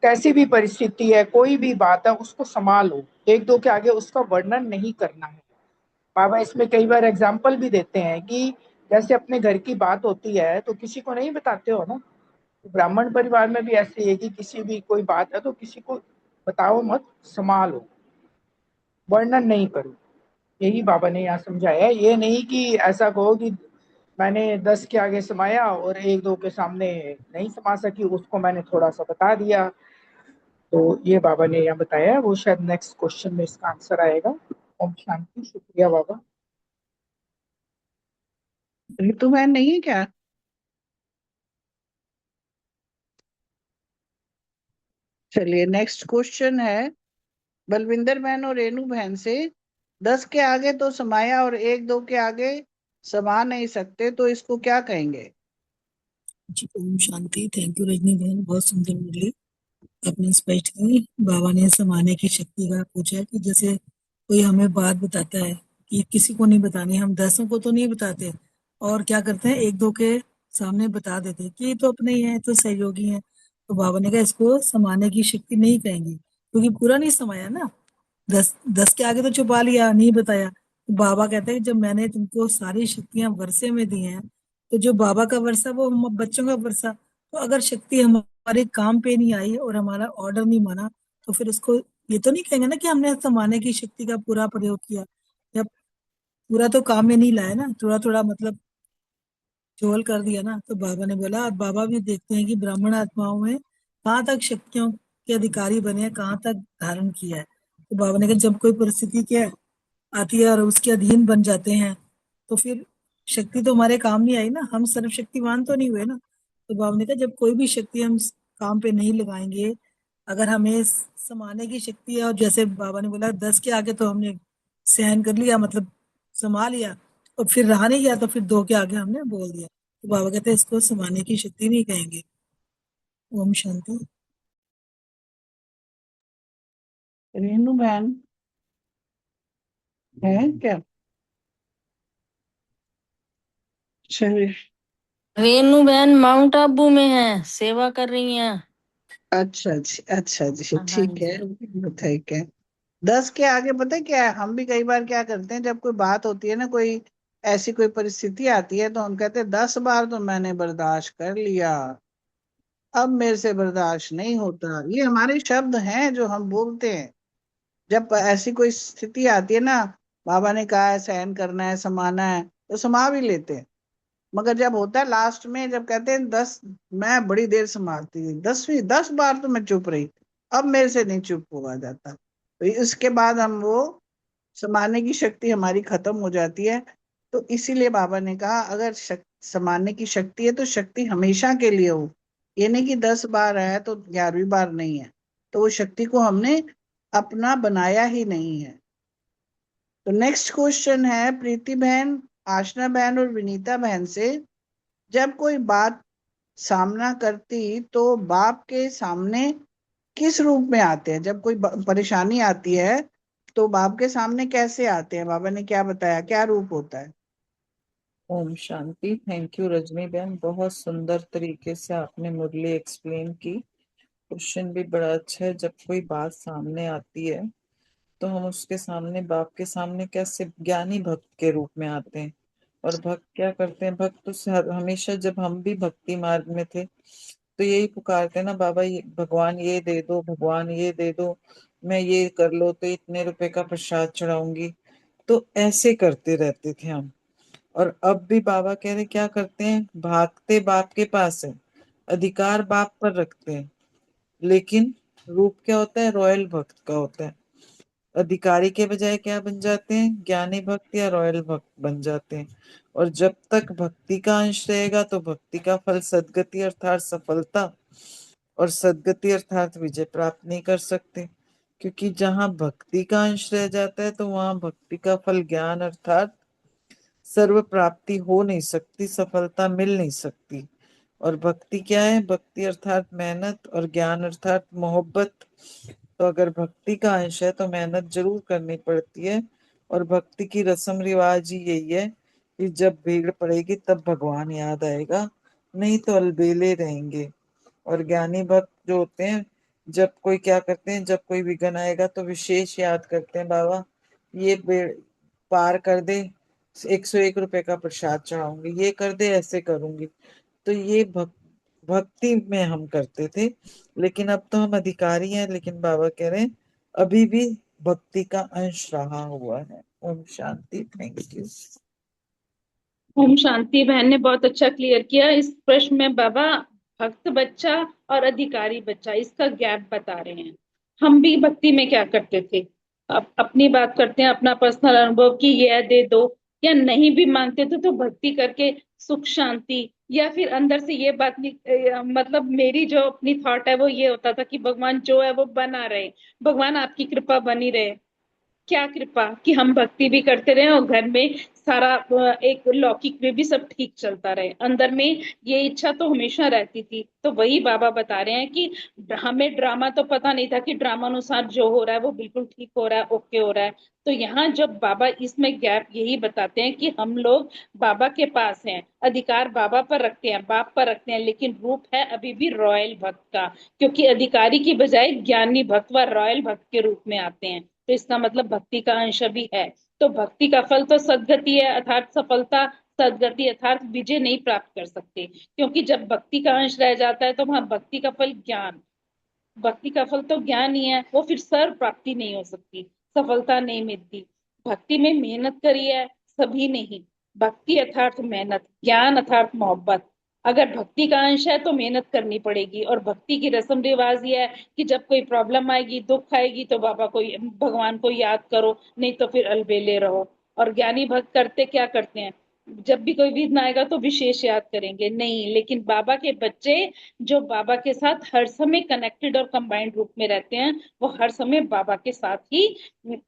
Speaker 5: कैसी भी परिस्थिति है, कोई भी बात है, उसको संभालो, एक दो के आगे उसका वर्णन नहीं करना है। बाबा इसमें कई बार एग्जाम्पल भी देते हैं कि जैसे अपने घर की बात होती है तो किसी को नहीं बताते हो ना। तो ब्राह्मण परिवार में भी ऐसे है कि किसी भी कोई बात है तो किसी को बताओ मत, संभालो, वर्णन नहीं करो। यही बाबा ने यहाँ समझाया है। ये नहीं कि ऐसा कहो कि मैंने 10 के आगे समाया और एक दो के सामने नहीं समा सकी, उसको मैंने थोड़ा सा बता दिया। तो ये बाबा ने यहाँ बताया है, वो शायद नेक्स्ट क्वेश्चन में इसका आंसर आएगा। ओम शांति, शुक्रिया बाबा।
Speaker 9: ऋतु बहन नहीं है क्या? चलिए नेक्स्ट क्वेश्चन है बलविंदर बहन और रेनू बहन से। 10 के आगे तो समाया और एक दो के आगे समा नहीं सकते, तो इसको क्या कहेंगे?
Speaker 10: जी ओम शांति। थैंक यू रजनी बहन, बहुत सुंदर मुरली आपने स्पष्ट की। बाबा ने समाने की शक्ति का पूछा कि जैसे कोई हमें बात बताता है कि किसी को नहीं बतानी, हम 10 को तो नहीं बताते और क्या करते हैं एक दो के सामने बता देते हैं कि ये तो अपने ही है, तो सहयोगी हैं। तो बाबा ने कहा इसको समाने की शक्ति नहीं कहेंगे, क्योंकि पूरा नहीं समाया ना। 10 के आगे तो छुपा लिया, नहीं बताया। तो बाबा कहते हैं जब मैंने तुमको सारी शक्तियां वर्षे में दी हैं, तो जो बाबा का वर्षा वो हम बच्चों का वर्षा। तो अगर शक्ति हमारे काम पे नहीं आई और हमारा ऑर्डर नहीं माना, तो फिर उसको ये तो नहीं कहेंगे ना कि हमने समाने की शक्ति का पूरा प्रयोग किया। जब पूरा तो काम में नहीं लाया ना, थोड़ा थोड़ा मतलब झोल कर दिया ना। तो बाबा ने बोला, अब बाबा भी देखते हैं कि ब्राह्मण आत्माओं में कहाँ तक शक्तियों के अधिकारी बने हैं, कहाँ तक धारण किया है। तो बाबा ने कहा जब कोई परिस्थिति क्या आती है और उसके अधीन बन जाते हैं, तो फिर शक्ति तो हमारे काम नहीं आई ना, हम सर्वशक्तिमान तो नहीं हुए ना। तो बाबा ने कहा जब कोई भी शक्ति हम काम पे नहीं लगाएंगे, अगर हमें समाने की शक्ति है, और जैसे बाबा ने बोला 10 के आगे तो हमने सहन कर लिया, मतलब समा लिया, और फिर रहा नहीं गया तो फिर 2 के आगे हमने बोल दिया। तो बाबा कहते हैं इसको समाने की शक्ति नहीं कहेंगे। ओम शांति।
Speaker 9: रेनू बहन है क्या? चलिए
Speaker 3: रेनू बहन माउंट आबू में है, सेवा कर रही हैं।
Speaker 9: अच्छा जी, अच्छा जी,
Speaker 3: हाँ
Speaker 9: ठीक है,
Speaker 3: जी।
Speaker 9: ठीक है। 10 के आगे पता है क्या है, हम भी कई बार क्या करते हैं, जब कोई बात होती है ना, कोई ऐसी कोई परिस्थिति आती है, तो हम कहते हैं 10 बार तो मैंने बर्दाश्त कर लिया, अब मेरे से बर्दाश्त नहीं होता। ये हमारे शब्द हैं जो हम बोलते हैं जब ऐसी कोई स्थिति आती है ना। बाबा ने कहा है सहन करना है, समाना है, तो समा भी लेते हैं। मगर जब होता है लास्ट में, जब कहते हैं 10, मैं बड़ी देर संभालती थी, 10 बार तो मैं चुप रही, अब मेरे से नहीं चुप हुआ जाता, तो इसके बाद हम वो समाने की शक्ति हमारी खत्म हो जाती है। तो इसीलिए बाबा ने कहा अगर समाने की शक्ति है तो शक्ति हमेशा के लिए हो। ये नहीं कि 10 बार है तो 11वीं बार नहीं है, तो वो शक्ति को हमने अपना बनाया ही नहीं है। तो नेक्स्ट क्वेश्चन है प्रीति बहन, आशना बहन और विनीता बहन से। जब कोई बात सामना करती तो बाप के सामने किस रूप में आते हैं? जब कोई परेशानी आती है तो बाप के सामने कैसे आते हैं? बाबा ने क्या बताया, क्या रूप होता है?
Speaker 11: ओम शांति। थैंक यू रजनी बहन, बहुत सुंदर तरीके से आपने मुरली एक्सप्लेन की। क्वेश्चन भी बड़ा अच्छा है। जब कोई बात सामने आती है तो हम उसके सामने, बाप के सामने कैसे ज्ञानी भक्त के रूप में आते हैं। और भक्त क्या करते हैं, भक्त तो हमेशा, जब हम भी भक्ति मार्ग में थे तो यही पुकारते हैं ना, बाबा ये भगवान ये दे दो, भगवान ये दे दो, मैं ये कर लो तो इतने रुपए का प्रसाद चढ़ाऊंगी। तो ऐसे करते रहते थे हम। और अब भी बाबा कह रहे क्या करते हैं, भागते बाप के पास है, अधिकार बाप पर रखते हैं, लेकिन रूप क्या होता है, रॉयल भक्त का होता है। अधिकारी के बजाय क्या बन जाते हैं, ज्ञानी भक्त या रॉयल भक्त बन जाते हैं। और जब तक भक्ति का अंश रहेगा तो भक्ति का फल सदगति अर्थात सफलता, और सदगति अर्थात विजय प्राप्त नहीं कर सकते। क्योंकि जहाँ भक्ति का अंश रह जाता है तो वहां भक्ति का फल ज्ञान अर्थात सर्व प्राप्ति हो नहीं सकती, सफलता मिल नहीं सकती। और भक्ति क्या है? भक्ति अर्थात मेहनत और ज्ञान अर्थात मोहब्बत। तो अगर भक्ति का अंश है तो मेहनत जरूर करनी पड़ती है। और भक्ति की रस्म रिवाज ही यही है कि जब भीड़ पड़ेगी तब भगवान याद आएगा, नहीं तो अलबेले रहेंगे। और ज्ञानी भक्त जो होते हैं, जब कोई क्या करते हैं, जब कोई विघ्न आएगा तो विशेष याद करते हैं, बाबा ये पार कर दे, 101 रुपए का प्रसाद चढ़ाऊंगी, ये कर दे, ऐसे करूंगी। तो ये भक्ति में हम करते थे, लेकिन अब तो हम अधिकारी हैं। लेकिन बाबा कह रहे हैं अभी भी भक्ति का अंश रहा हुआ है। ओम शांति। Thank you.
Speaker 12: ओम शांति। बहन ने बहुत अच्छा क्लियर किया। इस प्रश्न में बाबा भक्त बच्चा और अधिकारी बच्चा इसका गैप बता रहे हैं। हम भी भक्ति में क्या करते थे, अपनी बात करते हैं, अपना पर्सनल अनुभव कि यह दे दो, या नहीं भी मांगते थे तो भक्ति करके सुख शांति, या फिर अंदर से ये बात मतलब मेरी जो अपनी थॉट है वो ये होता था कि भगवान जो है वो बना रहे, भगवान आपकी कृपा बनी रहे। क्या कृपा कि हम भक्ति भी करते रहे और घर में सारा एक लौकिक में भी सब ठीक चलता रहे। अंदर में ये इच्छा तो हमेशा रहती थी। तो वही बाबा बता रहे हैं कि हमें ड्रामा तो पता नहीं था कि ड्रामा अनुसार जो हो रहा है वो बिल्कुल ठीक हो रहा है, ओके हो रहा है। तो यहाँ जब बाबा इसमें गैप यही बताते हैं कि हम लोग बाबा के पास हैं, अधिकार बाबा पर रखते हैं, बाप पर रखते हैं, लेकिन रूप है अभी भी रॉयल भक्त का, क्योंकि अधिकारी की बजाय ज्ञानी भक्त व रॉयल भक्त के रूप में आते हैं। तो इसका मतलब भक्ति का अंश भी है। तो भक्ति का फल तो सदगति है, अर्थात सफलता। सदगति अर्थात विजय नहीं प्राप्त कर सकते, क्योंकि जब भक्ति का अंश रह जाता है तो वहां भक्ति का फल ज्ञान, भक्ति का फल तो ज्ञान ही है, वो फिर सर्व प्राप्ति नहीं हो सकती, सफलता नहीं मिलती। भक्ति में मेहनत करी है सभी ने ही। भक्ति अर्थात मेहनत, ज्ञान अर्थात मोहब्बत। अगर भक्ति का अंश है तो मेहनत करनी पड़ेगी। और भक्ति की रस्म रिवाज ये है कि जब कोई प्रॉब्लम आएगी, दुख आएगी, तो बाबा को, भगवान को याद करो, नहीं तो फिर अलबेले रहो। और ज्ञानी भक्त करते क्या करते हैं, जब भी कोई विघ्न आएगा तो विशेष याद करेंगे नहीं। लेकिन बाबा के बच्चे जो बाबा के साथ हर समय कनेक्टेड और कंबाइंड रूप में रहते हैं, वो हर समय बाबा के साथ ही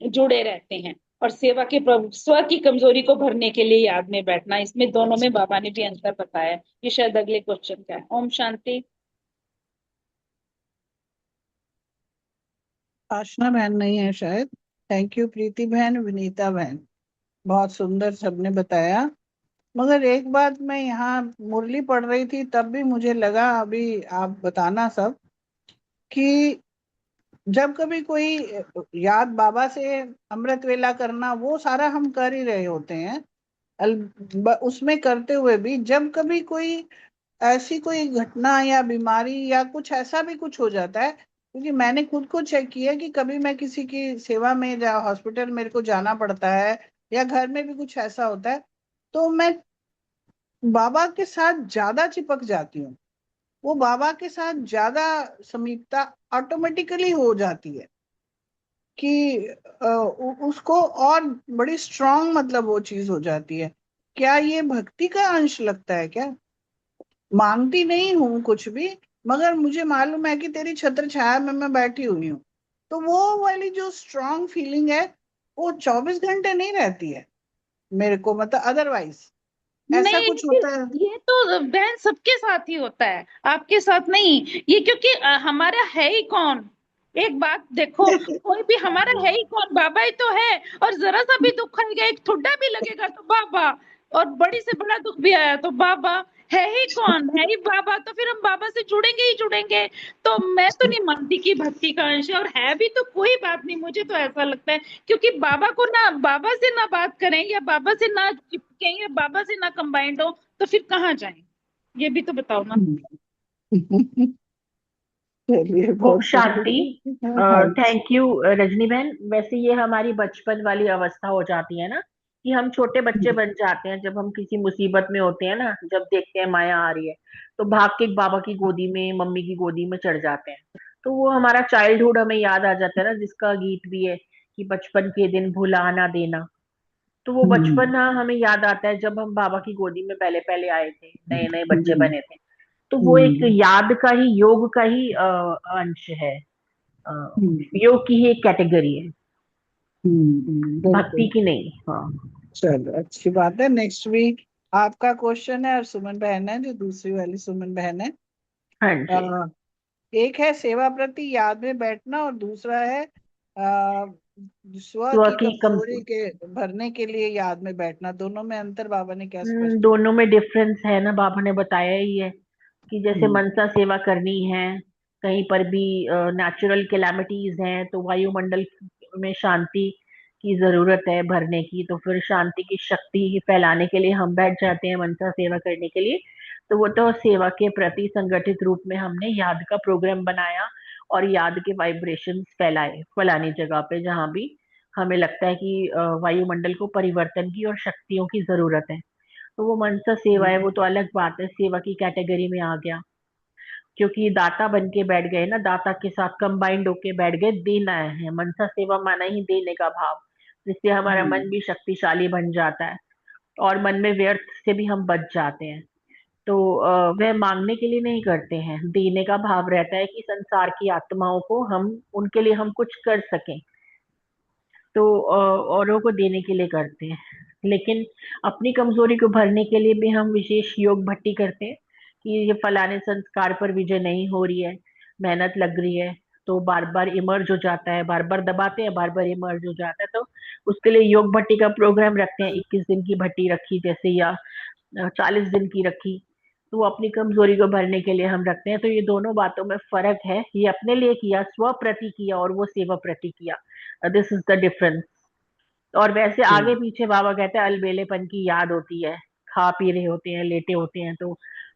Speaker 12: जुड़े रहते हैं। और सेवा के प्रभु स्व की कमजोरी को भरने के लिए याद में बैठना, इसमें दोनों में बाबा ने भी अंतर बताया। ये शायद अगले क्वेश्चन का है। ओम शांति।
Speaker 9: आशना बहन नहीं है शायद। थैंक यू प्रीति बहन, विनीता बहन, बहुत सुंदर सबने बताया। मगर एक बात, मैं यहाँ मुरली पढ़ रही थी तब भी मुझे लगा, अभी आप बताना सब, कि जब कभी कोई याद बाबा से अमृत वेला करना, वो सारा हम कर ही रहे होते हैं। उसमें करते हुए भी जब कभी कोई ऐसी कोई घटना या बीमारी या कुछ ऐसा भी कुछ हो जाता है, क्योंकि मैंने खुद को चेक किया कि कभी मैं किसी की सेवा में या हॉस्पिटल मेरे को जाना पड़ता है, या घर में भी कुछ ऐसा होता है, तो मैं बाबा के साथ ज्यादा चिपक जाती हूँ। वो बाबा के साथ ज्यादा समीपता ऑटोमेटिकली हो जाती है कि उसको और बड़ी स्ट्रांग, मतलब वो चीज हो जाती है। क्या ये भक्ति का अंश लगता है क्या? मांगती नहीं हूँ कुछ भी, मगर मुझे मालूम है कि तेरी छत्र छाया में मैं बैठी हुई हूँ। तो वो वाली जो स्ट्रांग फीलिंग है वो 24 घंटे नहीं रहती है मेरे को, मतलब अदरवाइज ऐसा
Speaker 12: नहीं,
Speaker 9: कुछ होता है।
Speaker 12: ये तो बहन सबके साथ ही होता है, आपके साथ नहीं। ये क्योंकि हमारा है ही कौन, एक बात देखो, कोई भी हमारा है ही कौन, बाबा ही तो है। और जरा सा भी दुख आएगा, एक ठुड्डा भी लगेगा तो बाबा, और बड़ी से बड़ा दुख भी आया तो बाबा। है ही कौन, है ही बाबा, तो फिर हम बाबा से जुड़ेंगे ही जुड़ेंगे। तो मैं तो नहीं मानती कि भक्ति का अंश है, और है भी तो कोई बात नहीं, मुझे तो ऐसा लगता है। क्योंकि बाबा को ना, बाबा से ना बात करें, या बाबा से ना चिपकें, या बाबा से ना कंबाइंड हो, तो फिर कहाँ जाएं? ये भी तो बताओ ना।
Speaker 9: चलिए,
Speaker 13: ओम
Speaker 9: बहुत
Speaker 13: शांति।
Speaker 9: हाँ
Speaker 13: थैंक यू रजनी बहन। वैसे ये हमारी बचपन वाली अवस्था हो जाती है ना, कि हम छोटे बच्चे बन जाते हैं जब हम किसी मुसीबत में होते हैं ना, जब देखते हैं माया आ रही है तो भाग के बाबा की गोदी में, मम्मी की गोदी में चढ़ जाते हैं। तो वो हमारा चाइल्डहुड हमें याद आ जाता है ना, जिसका गीत भी है कि बचपन के दिन भुला ना देना। तो वो बचपन हमें याद आता है जब हम बाबा की गोदी में पहले पहले आए थे, नए नए बच्चे बने थे। तो वो एक याद का ही, योग का ही अंश है। योग की ही एक कैटेगरी है, भक्ति
Speaker 9: बिल्कुल।
Speaker 13: की नहीं। हाँ
Speaker 9: चलो अच्छी बात है। नेक्स्ट वीक आपका क्वेश्चन है और सुमन बहन है, जो दूसरी वाली सुमन बहन है।
Speaker 13: हाँ जी।
Speaker 9: एक है सेवा प्रति याद में बैठना और दूसरा है स्व
Speaker 13: स्व
Speaker 9: की
Speaker 13: की कम
Speaker 9: कमजोरी के भरने के लिए याद में बैठना। दोनों में अंतर बाबा ने क्या स्पष्ट
Speaker 13: दोनों में डिफरेंस है ना, बाबा ने बताया ही है कि जैसे
Speaker 9: हम्म
Speaker 13: मनसा सेवा करनी है, कहीं पर भी नेचुरल कैलामिटीज हैं तो वायुमंडल में शांति की जरूरत है भरने की, तो फिर शांति की शक्ति फैलाने के लिए हम बैठ जाते हैं मनसा सेवा करने के लिए। तो वो तो सेवा के प्रति संगठित रूप में हमने याद का प्रोग्राम बनाया और याद के वाइब्रेशंस फैलाए फलानी जगह पे जहाँ भी हमें लगता है कि वायुमंडल को परिवर्तन की और शक्तियों की जरूरत है। तो वो मनसा सेवा है, वो तो अलग बात है, सेवा की कैटेगरी में आ गया, क्योंकि दाता बन के बैठ गए ना, दाता के साथ कंबाइंड होके बैठ गए, देना है। मनसा सेवा माना ही देने का भाव, जिससे हमारा मन भी शक्तिशाली बन जाता है और मन में व्यर्थ से भी हम बच जाते हैं। तो वह मांगने के लिए नहीं करते हैं, देने का भाव रहता है कि संसार की आत्माओं को हम उनके लिए हम कुछ कर सकें, तो औरों को देने के लिए करते हैं। लेकिन अपनी कमजोरी को भरने के लिए भी हम विशेष योग भट्टी करते हैं कि ये फलाने संस्कार पर विजय नहीं हो रही है, मेहनत लग रही है, तो बार बार इमर्ज हो जाता है, बार बार दबाते हैं, बार बार इमर्ज हो जाता है, तो उसके लिए योग भट्टी का प्रोग्राम रखते हैं। 21 दिन की भट्टी रखी जैसे, या 40 दिन की रखी, तो वो अपनी कमजोरी को भरने के लिए हम रखते हैं। तो ये दोनों बातों में फर्क है, ये अपने लिए किया, स्व प्रति किया, और वो सेवा प्रति किया। This is the difference. और वैसे आगे पीछे बाबा कहते हैं अलबेलेपन की याद होती है, खा पी रहे होते हैं, लेटे होते हैं, तो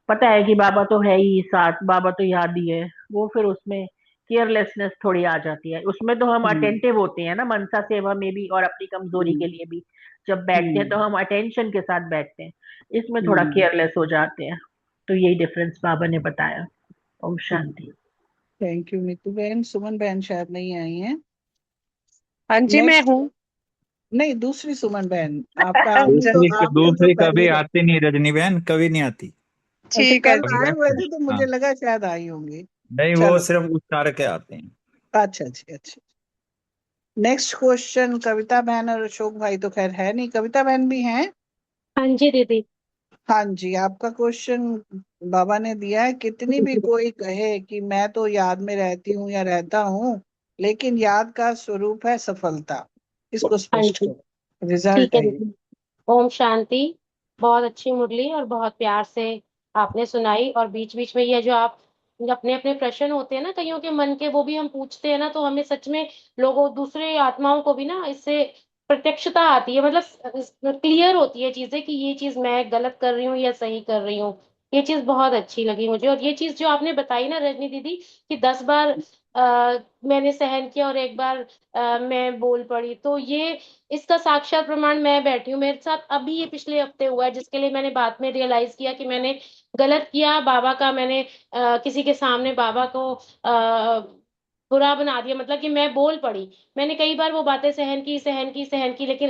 Speaker 13: पता है कि बाबा तो है ही साथ, बाबा तो याद ही है, वो फिर उसमें केयरलेसनेस थोड़ी आ जाती है। उसमें तो हम अटेंटिव होते हैं ना, मनसा सेवा में भी और अपनी कमजोरी के लिए भी जब बैठते हैं तो हम अटेंशन के साथ बैठते हैं, इसमें थोड़ा केयरलेस हो जाते हैं। तो यही डिफरेंस बाबा ने बताया। ओम शांति।
Speaker 9: थैंक यू नीतू बहन। सुमन बहन शायद नहीं आई हैं।
Speaker 6: हाँ जी मैं
Speaker 9: नेक्स्ट,
Speaker 6: हूँ।
Speaker 9: नहीं दूसरी सुमन बहन, आपका
Speaker 4: दूसरी
Speaker 9: आपने तो
Speaker 4: दूसरी कभी
Speaker 9: पहले
Speaker 4: आती नहीं, रजनी बहन कभी नहीं आती।
Speaker 9: अच्छा
Speaker 6: ठीक है
Speaker 9: कल
Speaker 6: जी।
Speaker 9: आए हुए थे तो
Speaker 4: हाँ,
Speaker 9: मुझे लगा शायद आई होंगी।
Speaker 4: नहीं वो
Speaker 9: चलो
Speaker 4: सिर्फ उच्चार के आते हैं।
Speaker 9: अच्छा जी अच्छा। नेक्स्ट क्वेश्चन कविता बहन और अशोक भाई तो खैर है नहीं, कविता बहन भी हैं।
Speaker 14: हाँ जी दीदी।
Speaker 9: हाँ जी, आपका क्वेश्चन बाबा ने दिया है, कितनी भी कोई कहे कि मैं तो याद में रहती हूँ या रहता हूँ, लेकिन याद का स्वरूप है सफलता। इसको
Speaker 14: हाँ
Speaker 9: स्पष्ट
Speaker 14: जी
Speaker 9: करो, रिजल्ट
Speaker 14: ठीक है
Speaker 9: है ये।
Speaker 14: दीदी। ओम शांति। बहुत अच्छी मुरली और बहुत प्यार से आपने सुनाई, और बीच बीच में ये जो आप अपने अपने प्रश्न होते हैं ना कईयों के मन के, वो भी हम पूछते हैं ना, तो हमें सच में लोगों दूसरे आत्माओं को भी ना इससे प्रत्यक्षता आती है, मतलब क्लियर होती है चीजें कि ये चीज मैं गलत कर रही हूँ या सही कर रही हूँ। ये चीज बहुत अच्छी लगी मुझे। और ये चीज जो आपने बताई ना रजनी दीदी, कि 10 बार मैंने सहन किया और एक बार मैं बोल पड़ी, तो ये इसका साक्षात प्रमाण मैं बैठी हूँ। मेरे साथ अभी ये पिछले हफ्ते हुआ है, जिसके लिए मैंने बाद में रियलाइज किया कि मैंने गलत किया। बाबा का मैंने किसी के सामने बाबा को बुरा बना दिया, मतलब कि मैं बोल पड़ी। मैंने कई बार वो बातें सहन की, लेकिन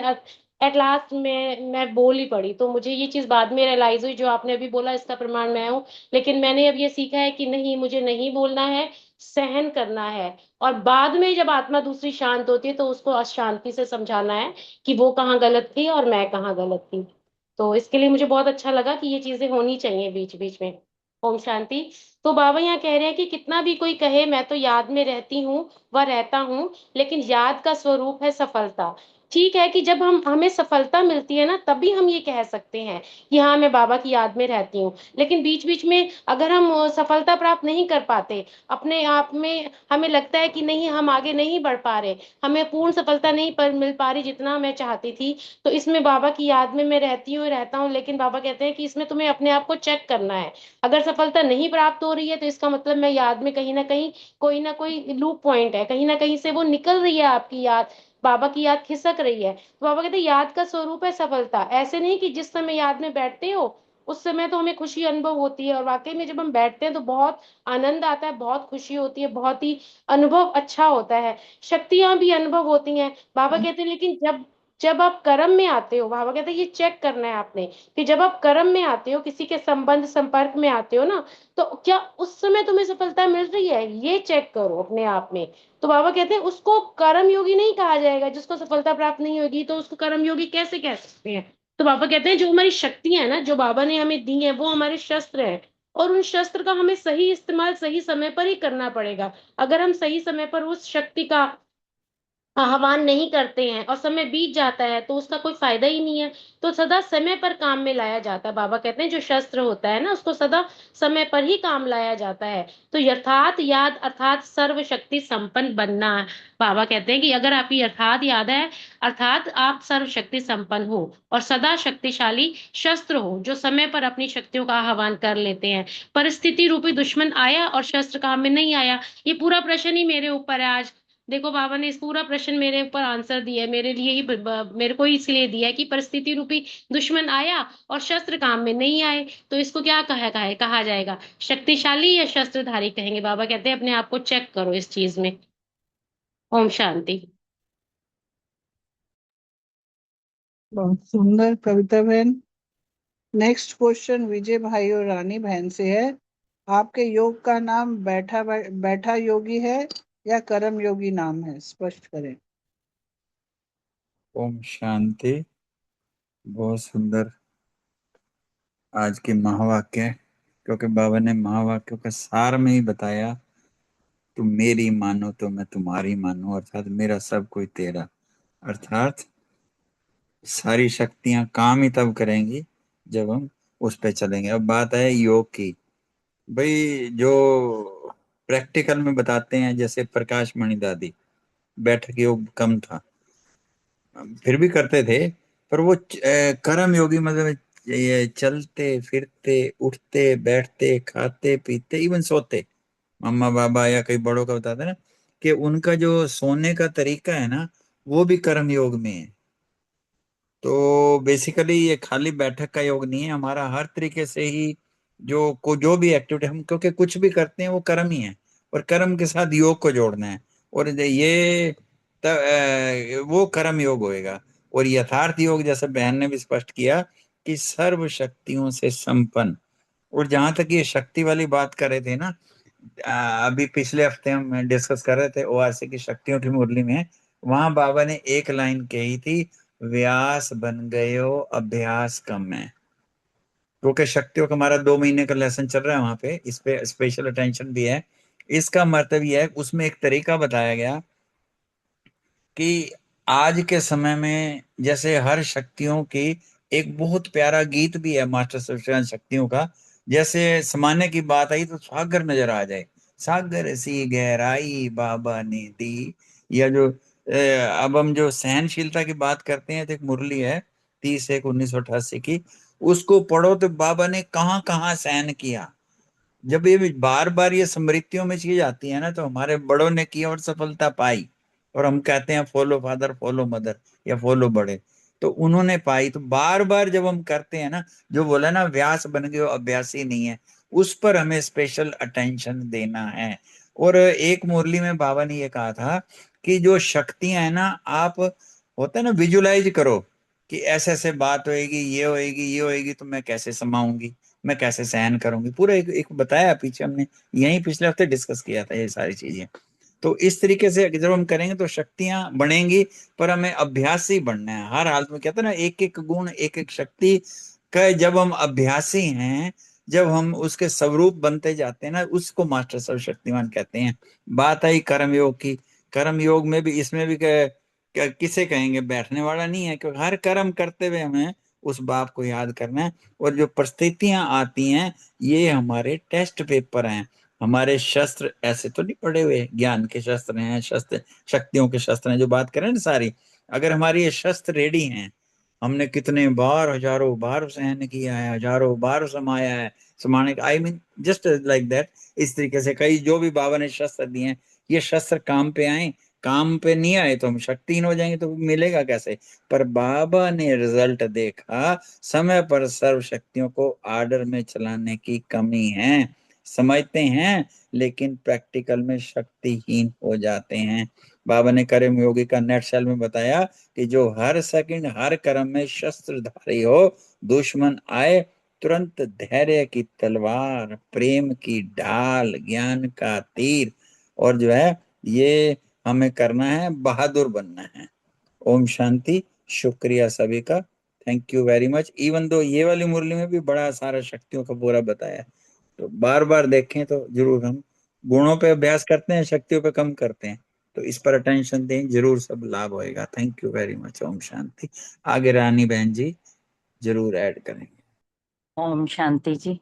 Speaker 14: एट लास्ट मैं बोल ही पड़ी। तो मुझे ये चीज बाद में रियलाइज हुई, जो आपने अभी बोला इसका प्रमाण मैं हूँ। लेकिन मैंने अब ये सीखा है कि नहीं, मुझे नहीं बोलना है, सहन करना है। और बाद में जब आत्मा दूसरी शांत होती है तो उसको अशांति से समझाना है कि वो कहाँ गलत थी और मैं कहाँ गलत थी। तो इसके लिए मुझे बहुत अच्छा लगा कि ये चीजें होनी चाहिए बीच बीच में। ओम शांति। तो बाबा यहाँ कह रहे हैं कि कितना भी कोई कहे मैं तो याद में रहती हूँ व रहता हूँ, लेकिन याद का स्वरूप है सफलता। ठीक है कि जब हमें सफलता मिलती है ना, तभी हम ये कह सकते हैं कि हाँ मैं बाबा की याद में रहती हूँ। लेकिन बीच बीच में अगर हम सफलता प्राप्त नहीं कर पाते अपने आप में, हमें लगता है कि नहीं हम आगे नहीं बढ़ पा रहे, हमें पूर्ण सफलता नहीं पर मिल पा रही जितना मैं चाहती थी, तो इसमें बाबा की याद में मैं रहता हूँ। लेकिन बाबा कहते हैं कि इसमें तुम्हें अपने आप को चेक करना है। अगर सफलता नहीं प्राप्त हो रही है तो इसका मतलब मैं याद में कहीं ना कोई लूप पॉइंट है, कहीं ना कहीं से वो निकल रही है आपकी याद, बाबा की याद खिसक रही है। तो बाबा कहते हैं याद का स्वरूप है सफलता। ऐसे नहीं कि जिस समय याद में बैठते हो उस समय तो हमें खुशी अनुभव होती है, और वाकई में जब हम बैठते हैं तो बहुत आनंद आता है, बहुत खुशी होती है, बहुत ही अनुभव अच्छा होता है, शक्तियां भी अनुभव होती हैं। बाबा कहते हैं लेकिन जब जब आप कर्म में आते हो, बाबा कहते हैं ये चेक करना है आपने कि जब आप कर्म में आते हो, किसी के संबंध संपर्क में आते हो ना, तो क्या उस समय तुम्हें सफलता मिल रही है, ये चेक करो अपने आप में। तो बाबा कहते हैं उसको कर्म योगी नहीं कहा जाएगा, जिसको सफलता प्राप्त नहीं होगी तो उसको कर्म योगी कैसे कह सकते हैं। तो बाबा कहते हैं जो हमारी शक्तियां है ना, जो बाबा ने हमें दी है, वो हमारे शस्त्र है, और उन शस्त्र का हमें सही इस्तेमाल सही समय पर ही करना पड़ेगा। अगर हम सही समय पर उस शक्ति का आह्वान नहीं करते हैं और समय बीत जाता है तो उसका कोई फायदा ही नहीं है। तो सदा समय पर काम में लाया जाता है। बाबा कहते हैं जो शस्त्र होता है ना, उसको सदा समय पर ही काम लाया जाता है। तो यथार्थ याद अर्थात सर्वशक्ति संपन्न बनना है। बाबा कहते हैं कि अगर आपकी यथार्थ याद है अर्थात आप सर्वशक्ति संपन्न हो और सदा शक्तिशाली शस्त्र हो, जो समय पर अपनी शक्तियों का आह्वान कर लेते हैं। परिस्थिति रूपी दुश्मन आया और शस्त्र काम में नहीं आया, ये पूरा प्रश्न ही मेरे ऊपर है आज। देखो बाबा ने इस पूरा प्रश्न मेरे ऊपर आंसर दिया है, मेरे लिए ही मेरे को ही इसलिए दिया है कि परिस्थिति रूपी दुश्मन आया और शस्त्र काम में नहीं आए, तो इसको क्या कहा जाएगा, शक्तिशाली या शस्त्रधारी कहेंगे। बाबा कहते हैं अपने आप को चेक करो इस चीज में। ओम शांति।
Speaker 9: बहुत सुंदर कविता बहन। नेक्स्ट क्वेश्चन विजय भाई और रानी बहन से है। आपके योग का नाम बैठा योगी है या कर्म योगी नाम है, स्पष्ट करें।
Speaker 7: ओम शांति। बहुत सुंदर आज के महावाक्य, क्योंकि बाबा ने महावाक्यों का सार में ही बताया, तुम मेरी मानो तो मैं तुम्हारी मानू, अर्थात मेरा सब कोई तेरा। अर्थात सारी शक्तियां काम ही तब करेंगी जब हम उस पे चलेंगे। अब बात है योग की। भाई जो प्रैक्टिकल में बताते हैं, जैसे प्रकाश मणि दादी, बैठक योग कम था, फिर भी करते थे, पर वो कर्म योगी मतलब ये चलते फिरते उठते बैठते खाते पीते इवन सोते। मम्मा बाबा या कई बड़ों का बताते हैं ना कि उनका जो सोने का तरीका है ना, वो भी कर्म योग में है। तो बेसिकली ये खाली बैठक का योग नहीं है, हमारा हर तरीके से ही जो भी एक्टिविटी हम क्योंकि कुछ भी करते हैं वो कर्म ही है, और कर्म के साथ योग को जोड़ना है, और ये वो कर्म योग होएगा। और यथार्थ योग जैसे बहन ने भी स्पष्ट किया कि सर्व शक्तियों से संपन्न। और जहां तक ये शक्ति वाली बात कर रहे थे ना, अभी पिछले हफ्ते हम डिस्कस कर रहे थे ओआरसी की शक्तियों की मुरली में, वहां बाबा ने एक लाइन कही थी, व्यास बन गयो अभ्यास कम है। क्योंकि शक्तियों का हमारा 2 महीने का लेसन चल रहा है, वहां पे इस पे स्पेशल अटेंशन भी है। इसका मतलब यह है, उसमें एक तरीका बताया गया कि आज के समय में जैसे हर शक्तियों की एक बहुत प्यारा गीत भी है मास्टर सच्चिदानंद शक्तियों का। जैसे समाने की बात आई तो सागर नजर आ जाए, सागर सी गहराई बाबा ने दी। या जो अब हम जो सहनशीलता की बात करते हैं, तो एक मुरली है 30/1/1988 की, उसको पढ़ो तो बाबा ने कहाँ कहाँ सहन किया। जब ये बार बार ये स्मृतियों में चीज आती है ना, तो हमारे बड़ों ने की और सफलता पाई, और हम कहते हैं फॉलो फादर फॉलो मदर या फॉलो बड़े, तो उन्होंने पाई। तो बार बार जब हम करते हैं ना, जो बोला ना व्यास बन गए अभ्यासी नहीं है, उस पर हमें स्पेशल अटेंशन देना है। और एक मुरली में बाबा ने ये कहा था कि जो शक्तियां है ना, आप होता है ना विजुलाइज करो कि ऐसे ऐसे बात होएगी, ये होएगी, तो मैं कैसे समाऊंगी, मैं कैसे सहन करूंगी। पूरा एक बताया पीछे, हमने यही पिछले हफ्ते डिस्कस किया था ये सारी चीजें। तो इस तरीके से जब हम करेंगे तो शक्तियां बढ़ेंगी, पर हमें अभ्यासी बनना है हर हालत में। कहते हैं ना, एक एक गुण एक एक शक्ति का जब हम अभ्यासी हैं, जब हम उसके स्वरूप बनते जाते हैं ना, उसको मास्टर सर्वशक्तिमान कहते हैं। बात आई कर्म योग की, कर्म योग में भी इसमें भी किसे कहेंगे, बैठने वाला नहीं है, क्योंकि हर कर्म करते हुए हमें उस बाप को याद करना है। और जो परिस्थितियां आती हैं, ये हमारे टेस्ट पेपर हैं, हमारे शस्त्र ऐसे तो नहीं पड़े हुए, ज्ञान के शस्त्र हैं, शस्त्र शक्तियों के शस्त्र हैं, जो बात करें ना सारी, अगर हमारी ये शस्त्र रेडी हैं, हमने कितने बार हजारों बार सहन किया है, हजारों बार समाया है, समाने का I mean just like that. इस तरीके से कई जो भी बाबा ने शस्त्र दिए हैं, ये शस्त्र काम पे आए, काम पे नहीं आए तो हम शक्तिहीन हो जाएंगे, तो मिलेगा कैसे। पर बाबा ने रिजल्ट देखा, समय पर सर्व शक्तियों को आर्डर में चलाने की कमी है, समझते हैं लेकिन प्रैक्टिकल में शक्तिहीन हो जाते हैं। बाबा ने कर्म योगी का नेटशेल में बताया कि जो हर सेकंड हर कर्म में शस्त्रधारी हो, दुश्मन आए तुरंत धैर्य की तलवार, प्रेम की ढाल, ज्ञान का तीर, और जो है ये हमें करना है, बहादुर बनना है। ओम शांति। शुक्रिया सभी का, thank you very much. Even though ये वाली मुरली में भी बड़ा सारा शक्तियों का पूरा बताया है, तो बार बार देखें तो जरूर। हम गुणों पे अभ्यास करते हैं, शक्तियों पे कम करते हैं, तो इस पर अटेंशन दें, जरूर सब लाभ होएगा। Thank you very much. Om Shanti. आगे रानी बहन जी जरूर ऐड करेंगे।
Speaker 2: ओम शांति जी।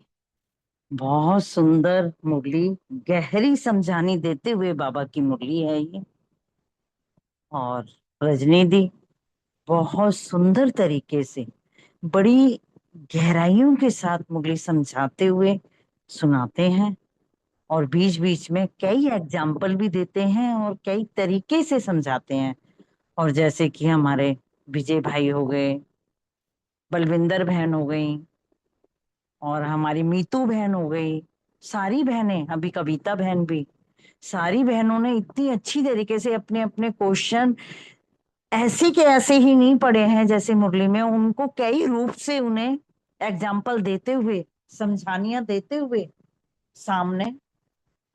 Speaker 2: बहुत सुंदर मुरली, गहरी समझानी देते हुए बाबा की मुरली है ये। और रजनी दी बहुत सुंदर तरीके से, बड़ी गहराइयों के साथ मुरली समझाते हुए सुनाते हैं, और बीच बीच में कई एग्जाम्पल भी देते हैं और कई तरीके से समझाते हैं। और जैसे कि हमारे विजय भाई हो गए, बलविंदर बहन हो गई, और हमारी मीतू बहन हो गई, सारी बहनें, अभी कविता बहन भी, सारी बहनों ने इतनी अच्छी तरीके से अपने अपने क्वेश्चन ऐसे के ऐसे ही नहीं पढ़े हैं जैसे मुरली में, उनको कई रूप से उन्हें एग्जाम्पल देते हुए, समझानियां देते हुए सामने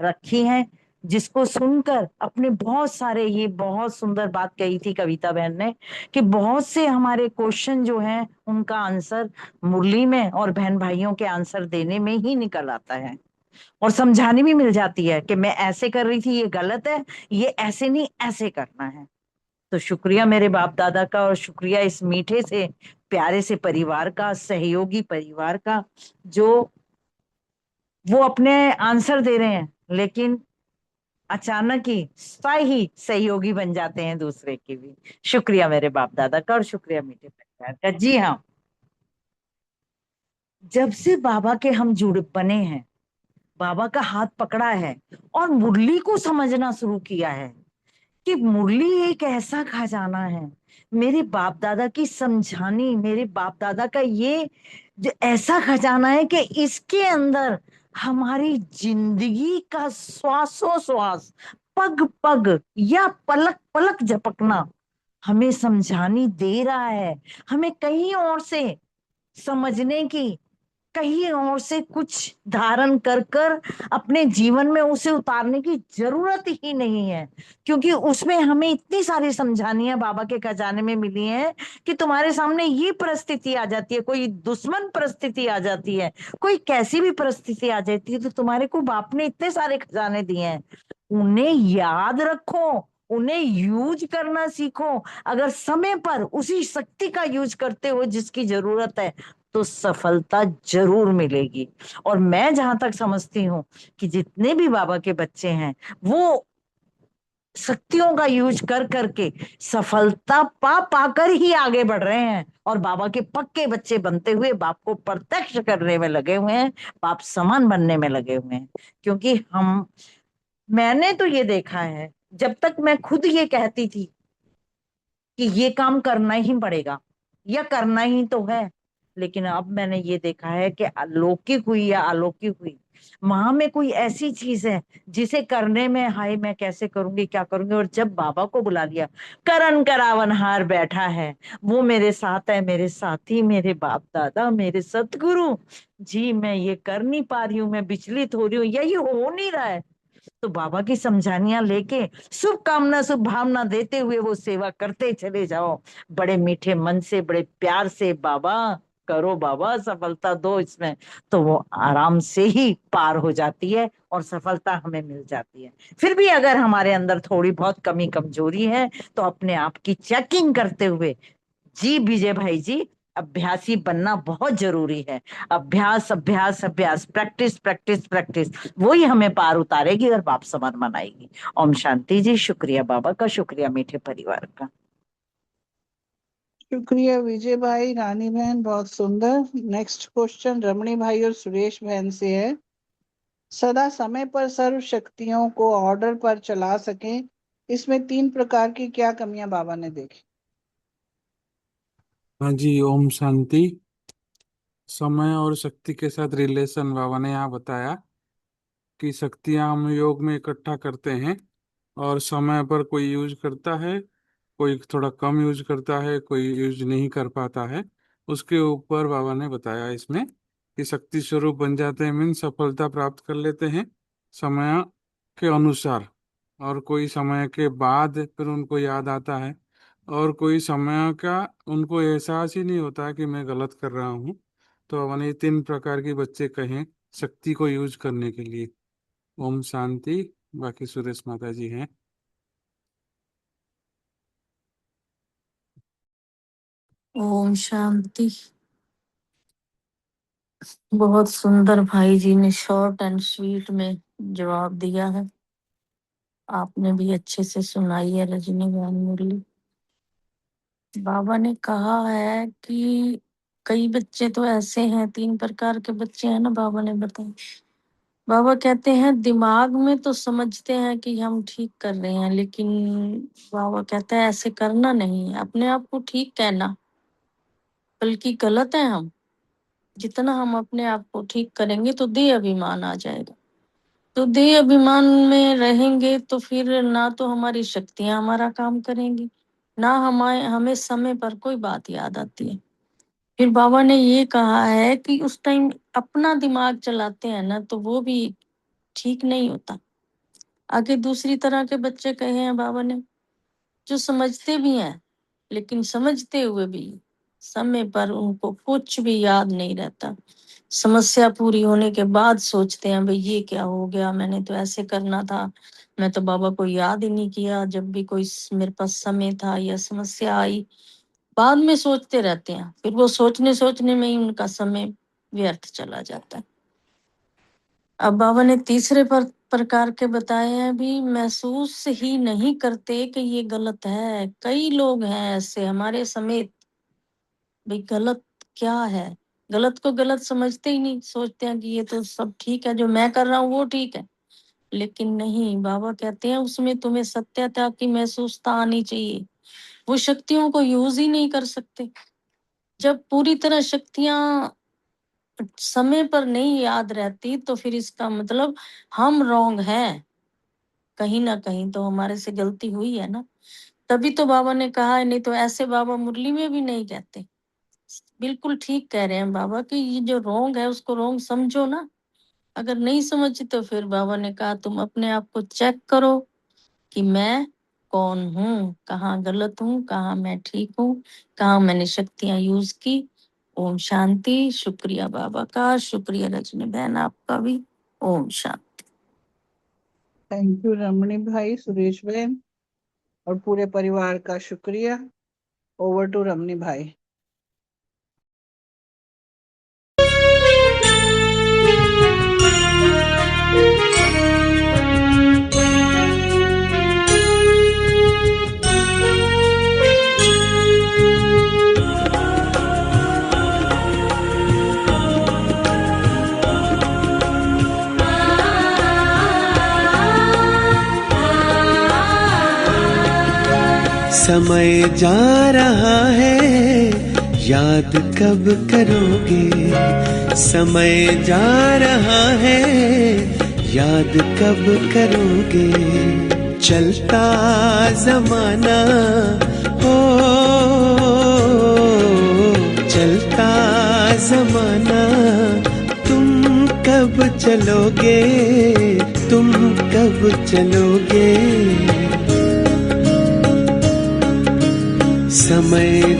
Speaker 2: रखी हैं, जिसको सुनकर अपने बहुत सारे, ये बहुत सुंदर बात कही थी कविता बहन ने कि बहुत से हमारे क्वेश्चन जो हैं उनका आंसर मुरली में और बहन भाइयों के आंसर देने में ही निकल आता है, और समझानी भी मिल जाती है कि मैं ऐसे कर रही थी, ये गलत है, ये ऐसे नहीं ऐसे करना है। तो शुक्रिया मेरे बाप दादा का, और शुक्रिया इस मीठे से प्यारे से परिवार का, सहयोगी परिवार का, जो वो अपने आंसर दे रहे हैं लेकिन अचानक ही स्थायी सहयोगी बन जाते हैं दूसरे के भी। शुक्रिया मेरे बाप दादा का, और शुक्रिया मीठे परिवार का। जी हाँ, जब से बाबा के हम जुड़ बने हैं, बाबा का हाथ पकड़ा है और मुरली को समझना शुरू किया है कि मुरली एक ऐसा खजाना है, मेरे बाप दादा की समझानी, मेरे बाप दादा का ये जो ऐसा खजाना है कि इसके अंदर हमारी जिंदगी का श्वासों श्वास, पग पग या पलक पलक झपकना हमें समझानी दे रहा है। हमें कहीं और से समझने की, कहीं और से कुछ धारण कर कर अपने जीवन में उसे उतारने की जरूरत ही नहीं है, क्योंकि उसमें हमें इतनी सारी समझानियां बाबा के खजाने में मिली हैं कि तुम्हारे सामने ये परिस्थिति आ जाती है, कोई दुश्मन परिस्थिति आ जाती है, कोई कैसी भी परिस्थिति आ जाती है, तो तुम्हारे को बाप ने इतने सारे खजाने दिए हैं, उन्हें याद रखो, उन्हें यूज करना सीखो। अगर समय पर उसी शक्ति का यूज करते हो जिसकी जरूरत है, तो सफलता जरूर मिलेगी। और मैं जहां तक समझती हूँ कि जितने भी बाबा के बच्चे हैं, वो शक्तियों का यूज कर करके सफलता पा पाकर ही आगे बढ़ रहे हैं, और बाबा के पक्के बच्चे बनते हुए बाप को प्रत्यक्ष करने में लगे हुए हैं, बाप समान बनने में लगे हुए हैं। क्योंकि मैंने तो ये देखा है, जब तक मैं खुद ये कहती थी कि ये काम करना ही पड़ेगा या करना ही तो है, लेकिन अब मैंने ये देखा है कि अलौकिक हुई या अलौकिक हुई, वहां में कोई ऐसी चीज है जिसे करने में हाय मैं कैसे करूंगी, क्या करूंगी, और जब बाबा को बुला लिया, करन करावनहार बैठा है, वो मेरे साथ है, मेरे साथी, मेरे बाप दादा, मेरे सतगुरु जी, मैं ये कर नहीं पा रही हूँ, मैं विचलित हो रही हूँ, या ये हो नहीं रहा है, तो बाबा की समझानियां लेके शुभ कामना शुभ भावना देते हुए वो सेवा करते चले जाओ, बड़े मीठे मन से, बड़े प्यार से, बाबा करो, बाबा सफलता दो इसमें, तो वो आराम से ही पार हो जाती है और सफलता हमें मिल जाती है। फिर भी अगर हमारे अंदर थोड़ी बहुत कमी कमजोरी है, तो अपने आप की चेकिंग करते हुए, जी विजय भाई जी, अभ्यासी बनना बहुत जरूरी है। अभ्यास अभ्यास अभ्यास, प्रैक्टिस प्रैक्टिस प्रैक्टिस, वही हमें पार उतारेगी और बाप समान बनाएगी। ओम शांति जी। शुक्रिया बाबा का, शुक्रिया मीठे परिवार का।
Speaker 9: शुक्रिया विजय भाई, रानी बहन, बहुत सुंदर। नेक्स्ट क्वेश्चन रमणी भाई और सुरेश बहन से है। सदा समय पर सर्व शक्तियों को ऑर्डर पर चला सकें, इसमें 3 प्रकार की क्या कमियां बाबा ने देखी?
Speaker 15: हाँ जी, ओम शांति। समय और शक्ति के साथ रिलेशन बाबा ने यहाँ बताया कि शक्तियां हम योग में इकट्ठा करते हैं और समय पर कोई यूज करता है, कोई थोड़ा कम यूज करता है, कोई यूज नहीं कर पाता है। उसके ऊपर बाबा ने बताया इसमें कि शक्ति स्वरूप बन जाते हैं, मीन सफलता प्राप्त कर लेते हैं समय के अनुसार, और कोई समय के बाद फिर उनको याद आता है, और कोई समय का उनको एहसास ही नहीं होता कि मैं गलत कर रहा हूँ। तो मैंने 3 प्रकार के बच्चे कहें शक्ति को यूज करने के लिए। ओम शांति। बाकी सुरेश माता जी हैं।
Speaker 3: ओम शांति। बहुत सुंदर भाई जी ने शॉर्ट एंड स्वीट में जवाब दिया है। आपने भी अच्छे से सुनाई है रजनी बहन मुरली। बाबा ने कहा है कि कई बच्चे तो ऐसे हैं, 3 प्रकार के बच्चे हैं ना, बाबा ने बताया। बाबा कहते हैं दिमाग में तो समझते हैं कि हम ठीक कर रहे हैं, लेकिन बाबा कहते हैं ऐसे करना नहीं है, अपने आप को ठीक कहना, बल्कि गलत है हम। जितना हम अपने आप को ठीक करेंगे तो देह अभिमान आ जाएगा। तो देह अभिमान में रहेंगे तो फिर ना तो हमारी शक्तियां हमारा काम करेंगी, ना हमें समय पर कोई बात याद आती है। फिर बाबा ने ये कहा है कि उस टाइम अपना दिमाग चलाते हैं ना, तो वो भी ठीक नहीं होता। आगे दूसरी तरह के बच्चे कहे हैं बाबा ने, जो समझते भी हैं, लेकिन समझते हुए भी समय पर उनको कुछ भी याद नहीं रहता। समस्या पूरी होने के बाद सोचते हैं भाई ये क्या हो गया, मैंने तो ऐसे करना था, मैं तो बाबा को याद ही नहीं किया जब भी कोई मेरे पास समय था या समस्या आई। बाद में सोचते रहते हैं, फिर वो सोचने में ही उनका समय व्यर्थ चला जाता है। अब बाबा ने तीसरे प्रकार के बताए हैं, भी महसूस ही नहीं करते कि ये गलत है। कई लोग हैं ऐसे हमारे समेत, भाई गलत क्या है, गलत को गलत समझते ही नहीं, सोचते हैं कि ये तो सब ठीक है, जो मैं कर रहा हूँ वो ठीक है। लेकिन नहीं, बाबा कहते हैं उसमें तुम्हें सत्यता की महसूसता आनी चाहिए। वो शक्तियों को यूज ही नहीं कर सकते। जब पूरी तरह शक्तियां समय पर नहीं याद रहती तो फिर इसका मतलब हम रॉन्ग हैं, कहीं ना कहीं तो हमारे से गलती हुई है ना। तभी तो बाबा ने कहा है, नहीं तो ऐसे बाबा मुरली में भी नहीं कहते। बिल्कुल ठीक कह रहे हैं बाबा कि ये जो रॉन्ग है उसको रॉन्ग समझो ना। अगर नहीं समझी तो फिर बाबा ने कहा तुम अपने आप को चेक करो कि मैं कौन हूँ, कहाँ गलत हूँ, कहाँ मैं ठीक हूँ, कहाँ मैंने शक्तियां यूज की। ओम शांति। शुक्रिया बाबा का, शुक्रिया रजनी बहन आपका भी। ओम शांति।
Speaker 9: थैंक यू रमणी भाई, सुरेश बहन और पूरे परिवार का शुक्रिया। ओवर टू रमणी भाई।
Speaker 16: समय जा रहा है, याद कब करोगे। समय जा रहा है, याद कब करोगे। चलता जमाना हो, चलता जमाना, तुम कब चलोगे, तुम कब चलोगे। समय